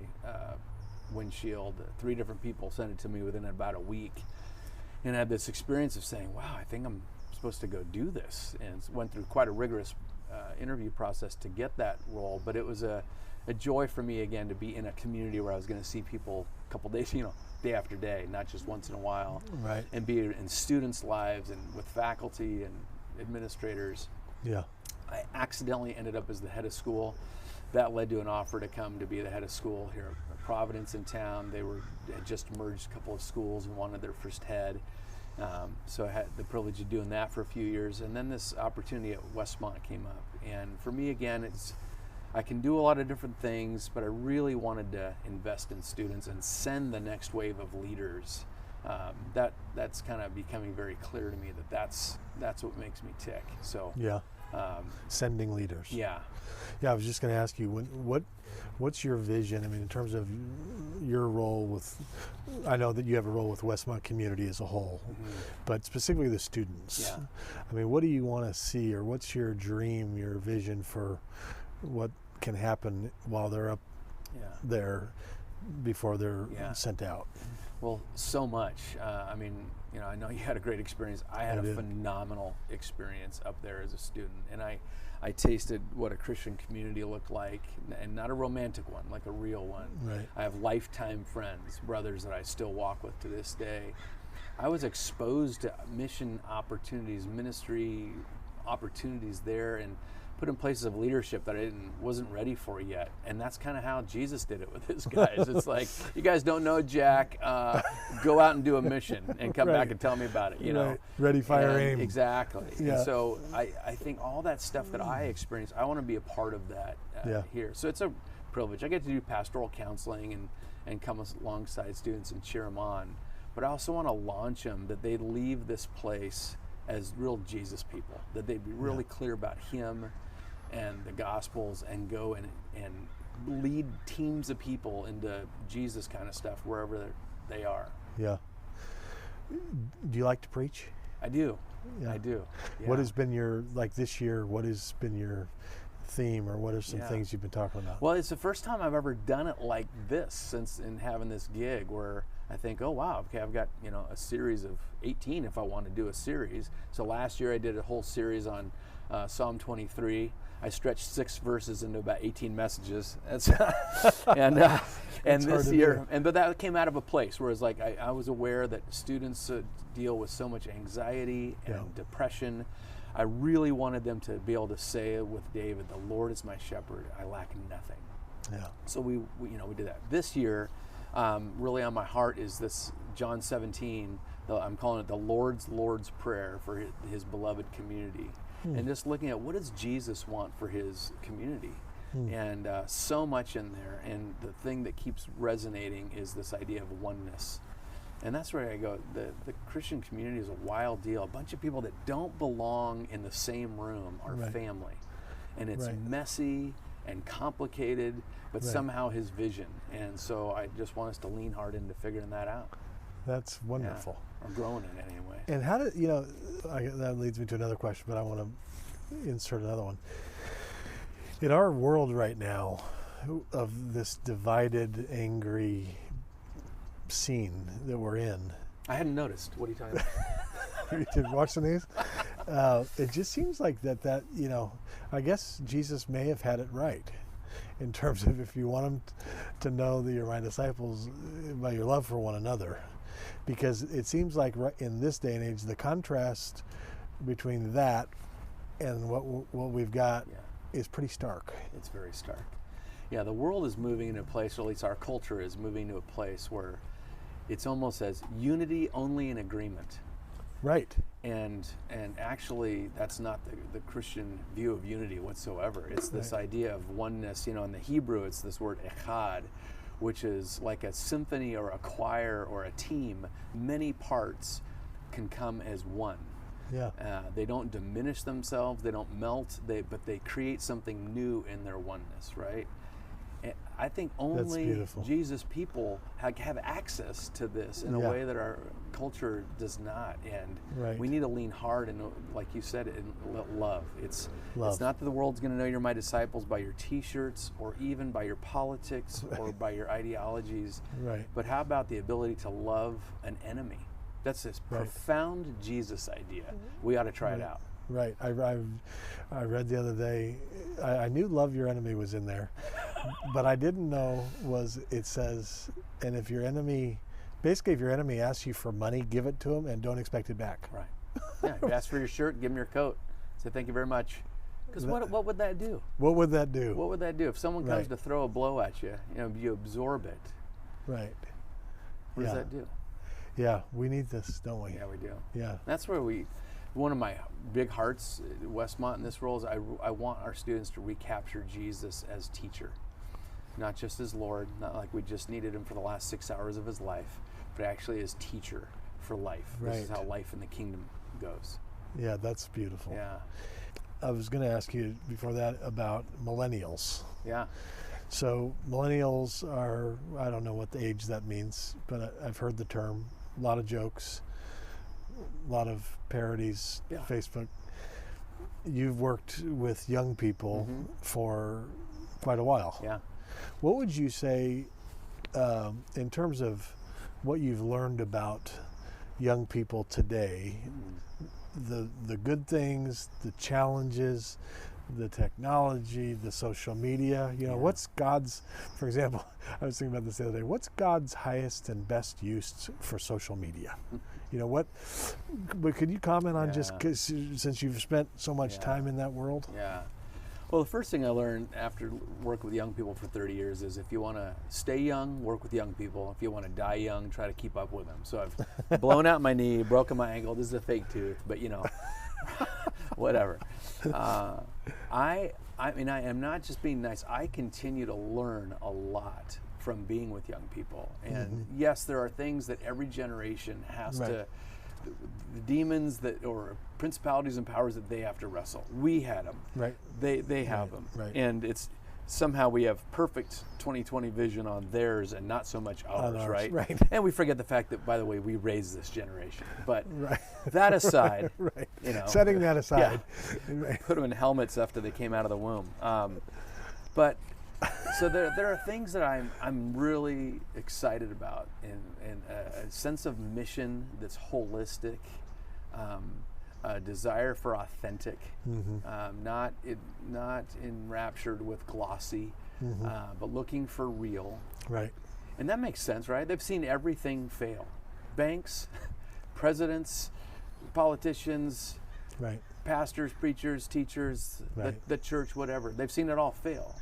[SPEAKER 4] windshield. 3 different people sent it to me within about a week, and I had this experience of saying, wow, I think I'm supposed to go do this, and went through quite a rigorous interview process to get that role. But it was a joy for me again to be in a community where I was going to see people a couple days, day after day, not just once in a while,
[SPEAKER 1] right?
[SPEAKER 4] And be in students' lives and with faculty and administrators.
[SPEAKER 1] Yeah.
[SPEAKER 4] I accidentally ended up as the head of school. That led to an offer to come to be the head of school here at Providence in town. They had just merged a couple of schools and wanted their first head. So I had the privilege of doing that for a few years, and then this opportunity at Westmont came up. And for me, again, I can do a lot of different things, but I really wanted to invest in students and send the next wave of leaders. That's kind of becoming very clear to me that's what makes me tick. So
[SPEAKER 1] yeah, sending leaders.
[SPEAKER 4] Yeah.
[SPEAKER 1] I was just going to ask you, what's your vision? I mean, in terms of your role with, I know that you have a role with Westmont community as a whole, but specifically the students.
[SPEAKER 4] Yeah.
[SPEAKER 1] I mean, what do you want to see, or what's your dream, your vision for what can happen while they're up there before they're sent out?
[SPEAKER 4] Well, so much. I mean, I know you had a great experience. I had a phenomenal experience up there as a student, and I tasted what a Christian community looked like, and not a romantic one, like a real one.
[SPEAKER 1] Right.
[SPEAKER 4] I have lifetime friends, brothers that I still walk with to this day. I was exposed to mission opportunities, ministry opportunities there, and put in places of leadership that I wasn't ready for yet. And that's kind of how Jesus did it with his guys. It's like, you guys don't know Jack, go out and do a mission and come back and tell me about it, know.
[SPEAKER 1] Ready, fire, aim.
[SPEAKER 4] Exactly.
[SPEAKER 1] Yeah.
[SPEAKER 4] And so I think all that stuff that I experienced, I want to be a part of that here. So it's a privilege. I get to do pastoral counseling and come alongside students and cheer them on. But I also want to launch them, that they leave this place as real Jesus people, that they'd be really clear about him and the Gospels, and go and lead teams of people into Jesus kind of stuff wherever they are.
[SPEAKER 1] Yeah. Do you like to preach?
[SPEAKER 4] I do.
[SPEAKER 1] Yeah.
[SPEAKER 4] I do. Yeah.
[SPEAKER 1] What has been your, like this year, what has been your theme, or what are some things you've been talking about?
[SPEAKER 4] Well, it's the first time I've ever done it like this since in having this gig where I think, oh wow, okay, I've got, you know, a series of 18 if I want to do a series. So last year I did a whole series on Psalm 23. I stretched 6 verses into about 18 messages. That's and this year, but that came out of a place where it's like I was aware that students deal with so much anxiety and depression. I really wanted them to be able to say with David, "The Lord is my shepherd; I lack nothing."
[SPEAKER 1] Yeah.
[SPEAKER 4] So we did that. This year, really on my heart is this John 17. I'm calling it the Lord's Prayer for his beloved community. And just looking at what does Jesus want for his community, and so much in there. And the thing that keeps resonating is this idea of oneness, and that's where I go. The Christian community is a wild deal. A bunch of people that don't belong in the same room are family, and it's messy and complicated, but somehow his vision. And so I just want us to lean hard into figuring that out.
[SPEAKER 1] That's wonderful.
[SPEAKER 4] Yeah, or growing in it anyway.
[SPEAKER 1] And how did, that leads me to another question, but I want to insert another one. In our world right now, of this divided, angry scene that we're in.
[SPEAKER 4] I hadn't noticed. What are you talking about?
[SPEAKER 1] You did watch the news? It just seems like that, I guess Jesus may have had it right in terms of if you want them to know that you're my disciples by your love for one another. Because it seems like in this day and age, the contrast between that and what we've got is pretty stark.
[SPEAKER 4] It's very stark. Yeah, the world is moving into a place, or at least our culture is moving to a place where it's almost as unity only in agreement.
[SPEAKER 1] Right.
[SPEAKER 4] And actually, that's not the Christian view of unity whatsoever. It's this idea of oneness. In the Hebrew, it's this word echad, which is like a symphony or a choir or a team. Many parts can come as one.
[SPEAKER 1] Yeah.
[SPEAKER 4] They don't diminish themselves. They don't melt. But they create something new in their oneness, right? And I think only Jesus people have access to this in a way that our culture does not. And we need to lean hard and, like you said, in love. It's not that the world's going to know you're my disciples by your T-shirts or even by your politics or by your ideologies.
[SPEAKER 1] Right.
[SPEAKER 4] But how about the ability to love an enemy? That's this profound Jesus idea. We ought to try it out.
[SPEAKER 1] Right. I read the other day, I knew love your enemy was in there, but I didn't know it says, and if your enemy asks you for money, give it to him and don't expect it back.
[SPEAKER 4] Right. Yeah, if you ask for your shirt, give him your coat. Say thank you very much. Because what would that do?
[SPEAKER 1] What would that do?
[SPEAKER 4] What would that do? If someone comes to throw a blow at you, you absorb it.
[SPEAKER 1] Right.
[SPEAKER 4] What does that do?
[SPEAKER 1] Yeah, we need this, don't we?
[SPEAKER 4] Yeah, we do.
[SPEAKER 1] Yeah.
[SPEAKER 4] That's where one of my big hearts at Westmont in this role is I want our students to recapture Jesus as teacher. Not just as Lord, not like we just needed him for the last 6 hours of his life, but actually as teacher for life.
[SPEAKER 1] Right.
[SPEAKER 4] This is how life in the kingdom goes.
[SPEAKER 1] Yeah, that's beautiful.
[SPEAKER 4] Yeah.
[SPEAKER 1] I was going to ask you before that about millennials.
[SPEAKER 4] Yeah.
[SPEAKER 1] So millennials are, I don't know what the age that means, but I've heard the term, a lot of jokes, a lot of parodies, Facebook. You've worked with young people for quite a while.
[SPEAKER 4] Yeah.
[SPEAKER 1] What would you say in terms of what you've learned about young people today, the good things, the challenges, the technology, the social media, what's God's, for example, I was thinking about this the other day, what's God's highest and best use for social media? But could you comment on just, 'cause since you've spent so much time in that world?
[SPEAKER 4] Yeah. Well, the first thing I learned after working with young people for 30 years is if you want to stay young, work with young people. If you want to die young, try to keep up with them. So I've blown out my knee, broken my ankle. This is a fake tooth, but whatever. I am not just being nice. I continue to learn a lot from being with young people. And yes, there are things that every generation has to, the demons or principalities and powers that they have to wrestle. We had them.
[SPEAKER 1] Right.
[SPEAKER 4] They have them.
[SPEAKER 1] Right.
[SPEAKER 4] And it's somehow we have perfect 2020 vision on theirs and not so much ours, right?
[SPEAKER 1] Right.
[SPEAKER 4] And we forget the fact that, by the way, we raised this generation. But
[SPEAKER 1] Right.
[SPEAKER 4] that aside,
[SPEAKER 1] Right.
[SPEAKER 4] you know,
[SPEAKER 1] Setting that aside.
[SPEAKER 4] yeah, put them in helmets after they came out of the womb. But so there are things that I'm really excited about, and a sense of mission that's holistic, a desire for authentic, not enraptured with glossy, but looking for real.
[SPEAKER 1] Right.
[SPEAKER 4] And that makes sense, right? They've seen everything fail. Banks, presidents, politicians,
[SPEAKER 1] Right.
[SPEAKER 4] pastors, preachers, teachers,
[SPEAKER 1] Right.
[SPEAKER 4] the church, whatever. They've seen it all fail.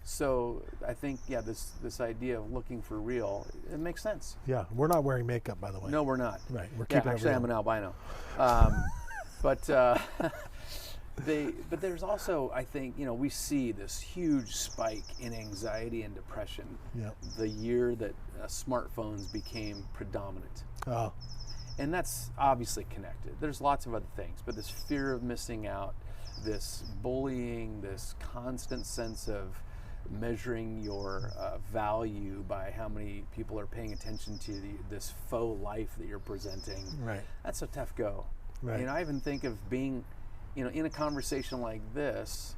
[SPEAKER 4] So I think, yeah, this idea of looking for real, it makes sense.
[SPEAKER 1] Yeah. We're not wearing makeup, by the way.
[SPEAKER 4] No, we're not.
[SPEAKER 1] Right. We're
[SPEAKER 4] Yeah,
[SPEAKER 1] keeping
[SPEAKER 4] actually,
[SPEAKER 1] it
[SPEAKER 4] I'm
[SPEAKER 1] real.
[SPEAKER 4] an albino. But but there's also, I think, you know, we see this huge spike in anxiety and depression
[SPEAKER 1] Yeah.
[SPEAKER 4] the year that smartphones became predominant.
[SPEAKER 1] Oh.
[SPEAKER 4] And that's obviously connected. There's lots of other things, but this fear of missing out, this bullying, this constant sense of measuring your value by how many people are paying attention to this faux life that you're presenting.
[SPEAKER 1] Right.
[SPEAKER 4] That's a tough go.
[SPEAKER 1] Right.
[SPEAKER 4] You know, I even think of being, you know, in a conversation like this,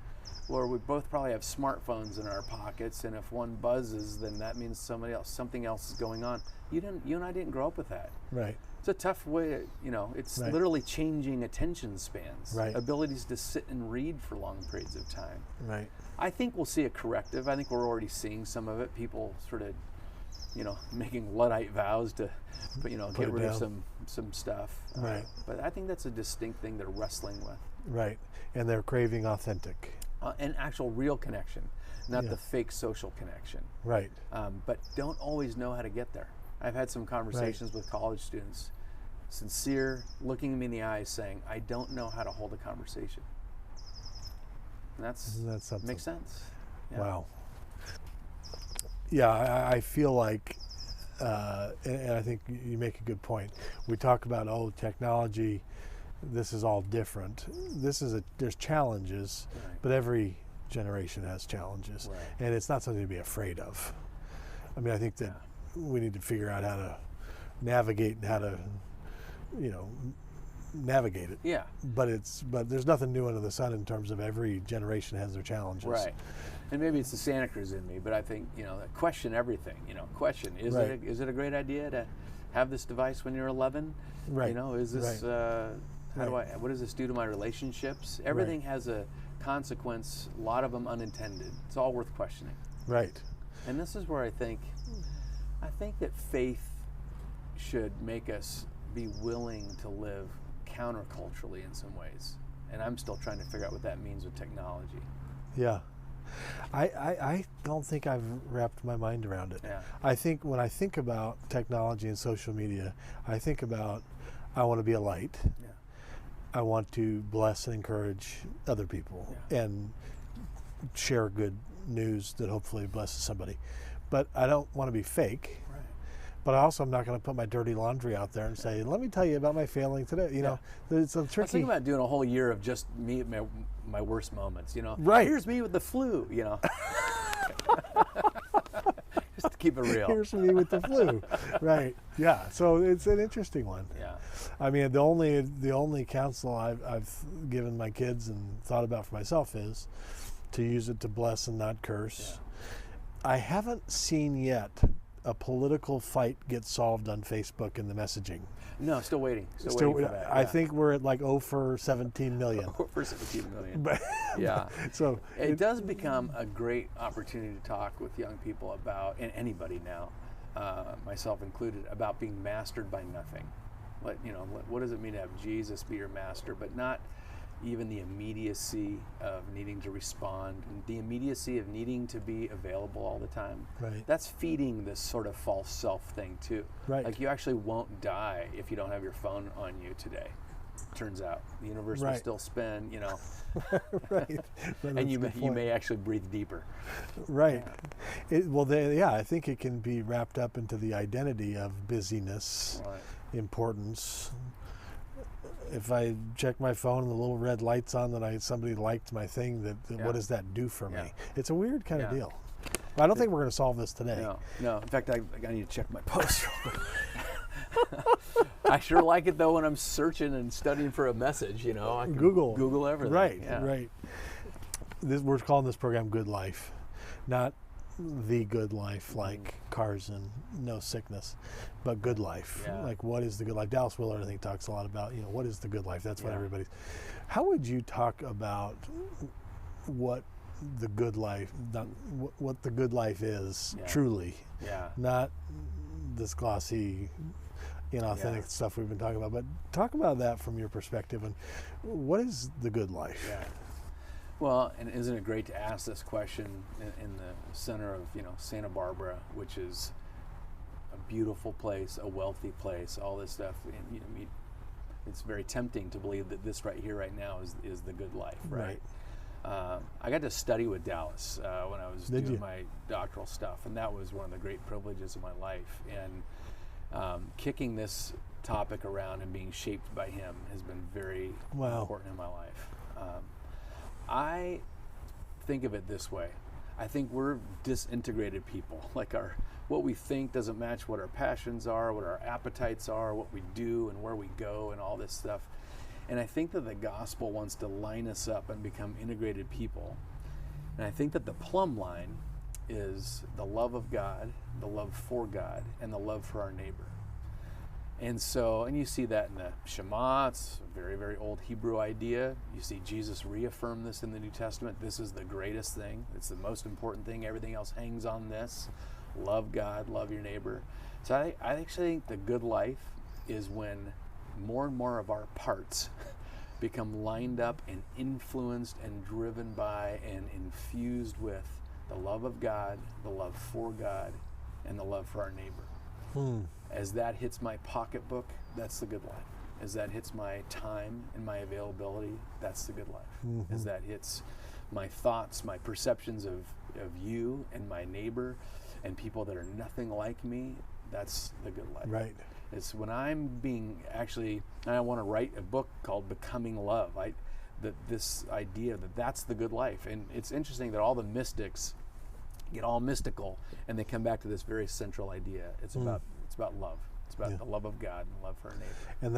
[SPEAKER 4] where we both probably have smartphones in our pockets, and if one buzzes, then that means something else is going on. You and I didn't grow up with that.
[SPEAKER 1] Right.
[SPEAKER 4] It's a tough way, you know, it's
[SPEAKER 1] Right.
[SPEAKER 4] literally changing attention spans,
[SPEAKER 1] Right.
[SPEAKER 4] abilities to sit and read for long periods of time.
[SPEAKER 1] Right.
[SPEAKER 4] I think we'll see a corrective. I think we're already seeing some of it. People sort of, you know, making Luddite vows to, you know,
[SPEAKER 1] Put
[SPEAKER 4] get
[SPEAKER 1] it
[SPEAKER 4] rid of
[SPEAKER 1] down.
[SPEAKER 4] some stuff.
[SPEAKER 1] Right.
[SPEAKER 4] But I think that's a distinct thing they're wrestling with.
[SPEAKER 1] Right. And they're craving authentic.
[SPEAKER 4] An actual real connection, not
[SPEAKER 1] Yeah.
[SPEAKER 4] the fake social connection.
[SPEAKER 1] Right.
[SPEAKER 4] But don't always know how to get there. I've had some conversations with college students, sincere, looking me in the eyes saying, I don't know how to hold a conversation. And
[SPEAKER 1] Isn't that something?
[SPEAKER 4] makes sense. Yeah.
[SPEAKER 1] Wow. Yeah, I feel like, and I think you make a good point. We talk about, technology, this is all different. There's challenges,
[SPEAKER 4] Right.
[SPEAKER 1] but every generation has challenges.
[SPEAKER 4] Right.
[SPEAKER 1] And it's not something to be afraid of. I mean, I think that we need to figure out how to navigate and how to, navigate it.
[SPEAKER 4] Yeah.
[SPEAKER 1] But there's nothing new under the sun in terms of every generation has their challenges.
[SPEAKER 4] Right. And maybe it's the Santa Cruz in me, but I think, question everything. Question, is
[SPEAKER 1] Right.
[SPEAKER 4] it a great idea to have this device when you're 11?
[SPEAKER 1] Right.
[SPEAKER 4] Is this,
[SPEAKER 1] Right.
[SPEAKER 4] what does this do to my relationships? Everything has a consequence, a lot of them unintended. It's all worth questioning.
[SPEAKER 1] Right.
[SPEAKER 4] And this is where I think that faith should make us be willing to live counterculturally in some ways. And I'm still trying to figure out what that means with technology.
[SPEAKER 1] Yeah. I don't think I've wrapped my mind around it.
[SPEAKER 4] Yeah.
[SPEAKER 1] I think when I think about technology and social media, I think about I want to be a light.
[SPEAKER 4] Yeah.
[SPEAKER 1] I want to bless and encourage other people and share good news that hopefully blesses somebody. But I don't want to be fake.
[SPEAKER 4] Right.
[SPEAKER 1] But also, I'm not going to put my dirty laundry out there and say, let me tell you about my failing today. It's a
[SPEAKER 4] I was
[SPEAKER 1] tricky.
[SPEAKER 4] thinking about doing a whole year of just me at my worst moments,
[SPEAKER 1] Right.
[SPEAKER 4] Here's me with the flu, Just to keep it real.
[SPEAKER 1] Here's me with the flu. Right. Yeah. So it's an interesting one.
[SPEAKER 4] Yeah.
[SPEAKER 1] I mean, the only counsel I've given my kids and thought about for myself is to use it to bless and not curse.
[SPEAKER 4] Yeah.
[SPEAKER 1] I haven't seen yet a political fight get solved on Facebook in the messaging.
[SPEAKER 4] No, still waiting. Still waiting for that.
[SPEAKER 1] I think we're at like 0 for 17 million.
[SPEAKER 4] For 17 million.
[SPEAKER 1] But,
[SPEAKER 4] Yeah.
[SPEAKER 1] So
[SPEAKER 4] It does become a great opportunity to talk with young people about, and anybody now, myself included, about being mastered by nothing. What does it mean to have Jesus be your master, but not even the immediacy of needing to respond, the immediacy of needing to be available all the time.
[SPEAKER 1] Right.
[SPEAKER 4] That's feeding this sort of false self thing too.
[SPEAKER 1] Right.
[SPEAKER 4] Like you actually won't die if you don't have your phone on you today. Turns out the universe will
[SPEAKER 1] Right.
[SPEAKER 4] still spin,
[SPEAKER 1] Right.
[SPEAKER 4] and you may actually breathe deeper.
[SPEAKER 1] Right. I think it can be wrapped up into the identity of busyness,
[SPEAKER 4] Right.
[SPEAKER 1] importance, if I check my phone and the little red light's on that somebody liked my thing, what does that do for me? It's a weird kind of deal. But I don't think we're going to solve this today.
[SPEAKER 4] No. In fact, I need to check my post. I sure like it though when I'm searching and studying for a message. I can Google everything.
[SPEAKER 1] Right. We're calling this program Good Life, not the good life like cars and no sickness, but good life. Like, what is the good life? Dallas Willard, I think, talks a lot about, what is the good life? That's what everybody's. How would you talk about what the good life, what the good life is truly? Not this glossy, authentic stuff we've been talking about, but talk about that from your perspective. And what is the good life?
[SPEAKER 4] Well, and isn't it great to ask this question in the center of, Santa Barbara, which is a beautiful place, a wealthy place, all this stuff. And, it's very tempting to believe that this right here, right now, is the good life, right? I got to study with Dallas when I was doing my doctoral stuff, and that was one of the great privileges of my life. And kicking this topic around and being shaped by him has been very important in my life. I think of it this way. I think we're disintegrated people. Like what we think doesn't match what our passions are, what our appetites are, what we do and where we go and all this stuff. And I think that the gospel wants to line us up and become integrated people. And I think that the plumb line is the love of God, the love for God, and the love for our neighbor. And you see that in the Shema. It's a very, very old Hebrew idea. You see Jesus reaffirm this in the New Testament. This is the greatest thing. It's the most important thing. Everything else hangs on this. Love God, love your neighbor. So I actually think the good life is when more and more of our parts become lined up and influenced and driven by and infused with the love of God, the love for God, and the love for our neighbor. As that hits my pocketbook, that's the good life. As that hits my time and my availability, that's the good life. As that hits my thoughts, my perceptions of you and my neighbor and people that are nothing like me, that's the good life.
[SPEAKER 1] Right.
[SPEAKER 4] It's when I'm and I want to write a book called Becoming Love. This idea that's the good life. And it's interesting that all the mystics get all mystical and they come back to this very central idea. It's about love. It's about the love of God and love for our neighbor.
[SPEAKER 1] And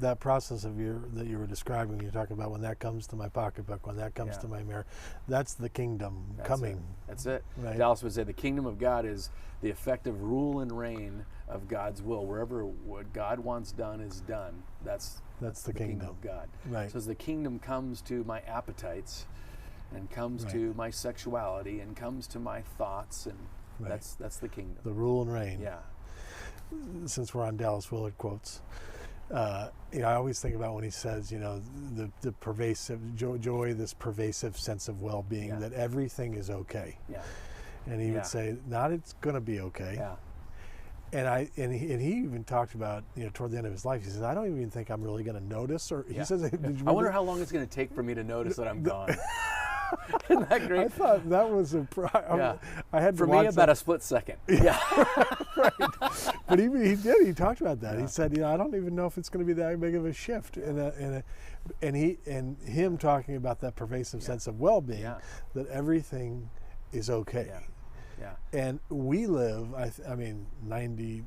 [SPEAKER 1] that process that you were describing, you're talking about when that comes to my pocketbook, when that comes to my mirror, that's the kingdom coming.
[SPEAKER 4] That's it.
[SPEAKER 1] Right.
[SPEAKER 4] Dallas would say the kingdom of God is the effective rule and reign of God's will. Wherever what God wants done is done. That's the kingdom of God.
[SPEAKER 1] Right.
[SPEAKER 4] So as the kingdom comes to my appetites and comes to my sexuality and comes to my thoughts, and that's the kingdom.
[SPEAKER 1] The rule and reign.
[SPEAKER 4] Yeah.
[SPEAKER 1] Since we're on Dallas Willard quotes, I always think about when he says, the pervasive joy, this pervasive sense of well-being, that everything is okay. Yeah. And he would say, not it's going to be okay. Yeah. And he even talked about, toward the end of his life, he says, I don't even think I'm really going to notice. Or he says,
[SPEAKER 4] I wonder how long it's going to take for me to notice that I'm gone. Isn't that great?
[SPEAKER 1] I thought that was I had to
[SPEAKER 4] for
[SPEAKER 1] watch
[SPEAKER 4] me about a split second. Yeah.
[SPEAKER 1] Right. But he talked about that. He said, I don't even know if it's going to be that big of a shift. And him talking about that pervasive sense of well-being, that everything is okay. Yeah. And we live, 98%,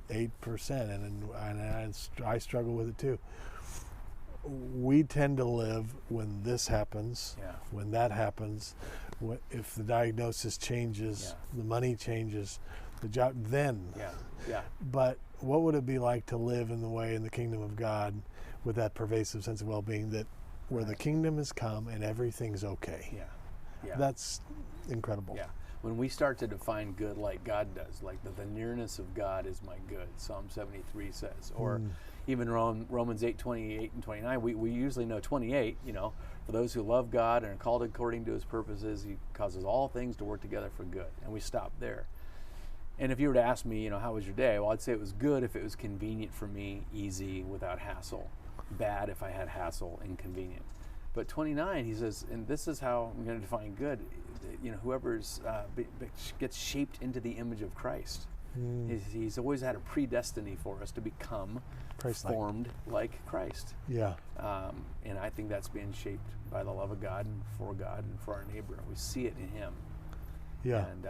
[SPEAKER 1] and I struggle with it too. We tend to live when this happens, when that happens, if the diagnosis changes, the money changes, the job, then. But what would it be like to live in the kingdom of God with that pervasive sense of well-being, where the kingdom has come and everything's okay? That's incredible.
[SPEAKER 4] Yeah. When we start to define good like God does, like the nearness of God is my good, Psalm 73 says, or even Romans 8:28 and 29, we usually know 28, for those who love God and are called according to his purposes, he causes all things to work together for good. And we stop there. And if you were to ask me, how was your day? Well, I'd say it was good if it was convenient for me, easy, without hassle. Bad if I had hassle, inconvenient. But 29, he says, and this is how I'm going to define good, whoever's gets shaped into the image of Christ. He's always had a predestiny for us to become
[SPEAKER 1] Christ-like.
[SPEAKER 4] formed like Christ.
[SPEAKER 1] Yeah.
[SPEAKER 4] And I think that's being shaped by the love of God and for our neighbor. We see it in him.
[SPEAKER 1] Yeah.
[SPEAKER 4] And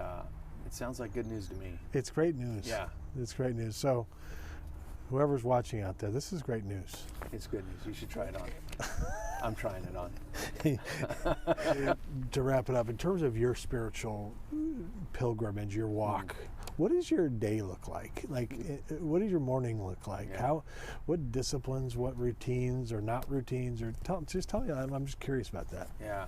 [SPEAKER 4] it sounds like good news to me.
[SPEAKER 1] It's great news.
[SPEAKER 4] Yeah.
[SPEAKER 1] It's great news. So whoever's watching out there, this is great news.
[SPEAKER 4] It's good news. You should try it on. I'm trying it on.
[SPEAKER 1] To wrap it up, in terms of your spiritual pilgrimage, your walk, what does your day look like? Like, what does your morning look like?
[SPEAKER 4] Yeah.
[SPEAKER 1] What disciplines, what routines or not routines, or just tell me. I'm just curious about that.
[SPEAKER 4] Yeah.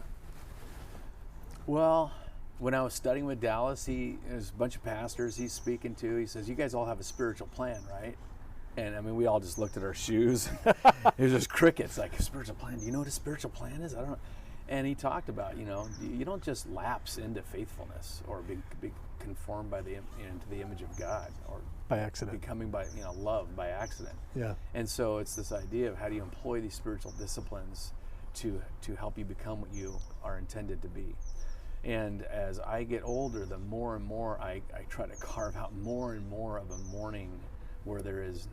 [SPEAKER 4] Well, when I was studying with Dallas, there's a bunch of pastors he's speaking to. He says, "You guys all have a spiritual plan, right?" And I mean, we all just looked at our shoes. It was just crickets. Like, a spiritual plan? Do you know what a spiritual plan is? I don't know. And he talked about, you don't just lapse into faithfulness or be conformed by into the image of God, or
[SPEAKER 1] By accident.
[SPEAKER 4] becoming loved by accident.
[SPEAKER 1] Yeah.
[SPEAKER 4] And so it's this idea of how do you employ these spiritual disciplines to help you become what you are intended to be. And as I get older, the more and more I try to carve out more and more of a morning where there is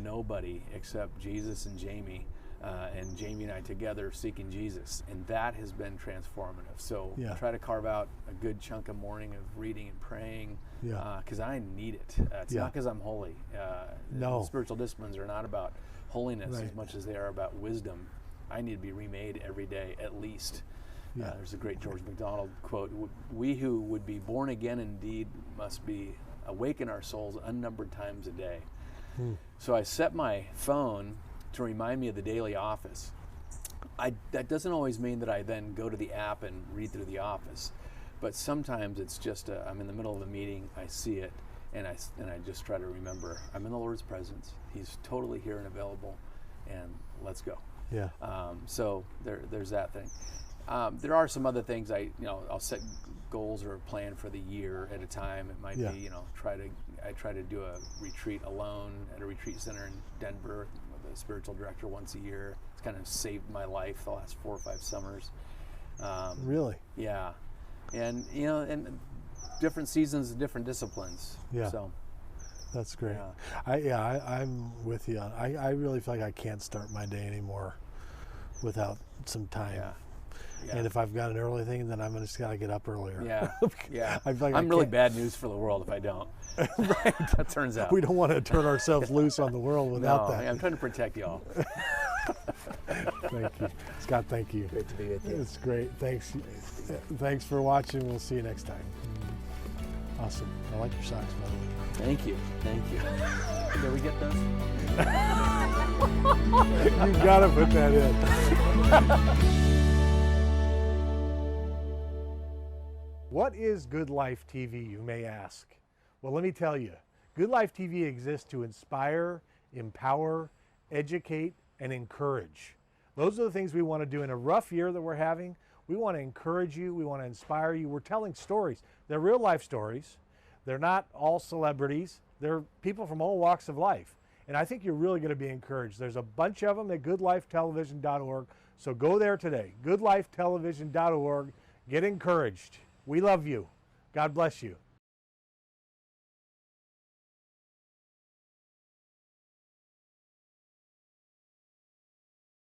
[SPEAKER 4] nobody except Jesus and Jamie and I together seeking Jesus, and that has been transformative. So try to carve out a good chunk of morning of reading and praying, because I need it. It's not because I'm holy.
[SPEAKER 1] No.
[SPEAKER 4] Spiritual disciplines are not about holiness as much as they are about wisdom. I need to be remade every day, at least. There's a great George MacDonald quote: "We who would be born again indeed must be awaken our souls unnumbered times a day." So I set my phone to remind me of the daily office. That doesn't always mean that I then go to the app and read through the office, but sometimes it's just I'm in the middle of a meeting, I see it, and I just try to remember I'm in the Lord's presence. He's totally here and available, and let's go.
[SPEAKER 1] Yeah.
[SPEAKER 4] So there's that thing. There are some other things I'll set goals or a plan for the year at a time. It might be I try to do a retreat alone at a retreat center in Denver with a spiritual director once a year. It's kind of saved my life the last 4 or 5 summers.
[SPEAKER 1] Really?
[SPEAKER 4] Yeah, and and different seasons, different disciplines.
[SPEAKER 1] Yeah.
[SPEAKER 4] So
[SPEAKER 1] That's great.
[SPEAKER 4] Yeah.
[SPEAKER 1] I'm with you. I really feel like I can't start my day anymore without some time.
[SPEAKER 4] Yeah.
[SPEAKER 1] And if I've got an early thing, then I'm just gotta get up earlier.
[SPEAKER 4] Yeah.
[SPEAKER 1] I feel like
[SPEAKER 4] I'm really bad news for the world if I don't. Right. That turns out.
[SPEAKER 1] We don't want to turn ourselves loose on the world without that.
[SPEAKER 4] I'm trying to protect y'all.
[SPEAKER 1] Thank you, Scott. Thank you.
[SPEAKER 3] Great to be with you.
[SPEAKER 1] It's great. Thanks. Thanks for watching. We'll see you next time. Awesome. I like your socks, by the way.
[SPEAKER 4] Thank you. Did we get those?
[SPEAKER 1] You gotta put that in. What is Good Life TV, you may ask? Well, let me tell you. Good Life TV exists to inspire, empower, educate, and encourage. Those are the things we want to do in a rough year that we're having. We want to encourage you. We want to inspire you. We're telling stories. They're real life stories. They're not all celebrities. They're people from all walks of life. And I think you're really going to be encouraged. There's a bunch of them at goodlifetelevision.org. So go there today, goodlifetelevision.org. Get encouraged. We love you. God bless you.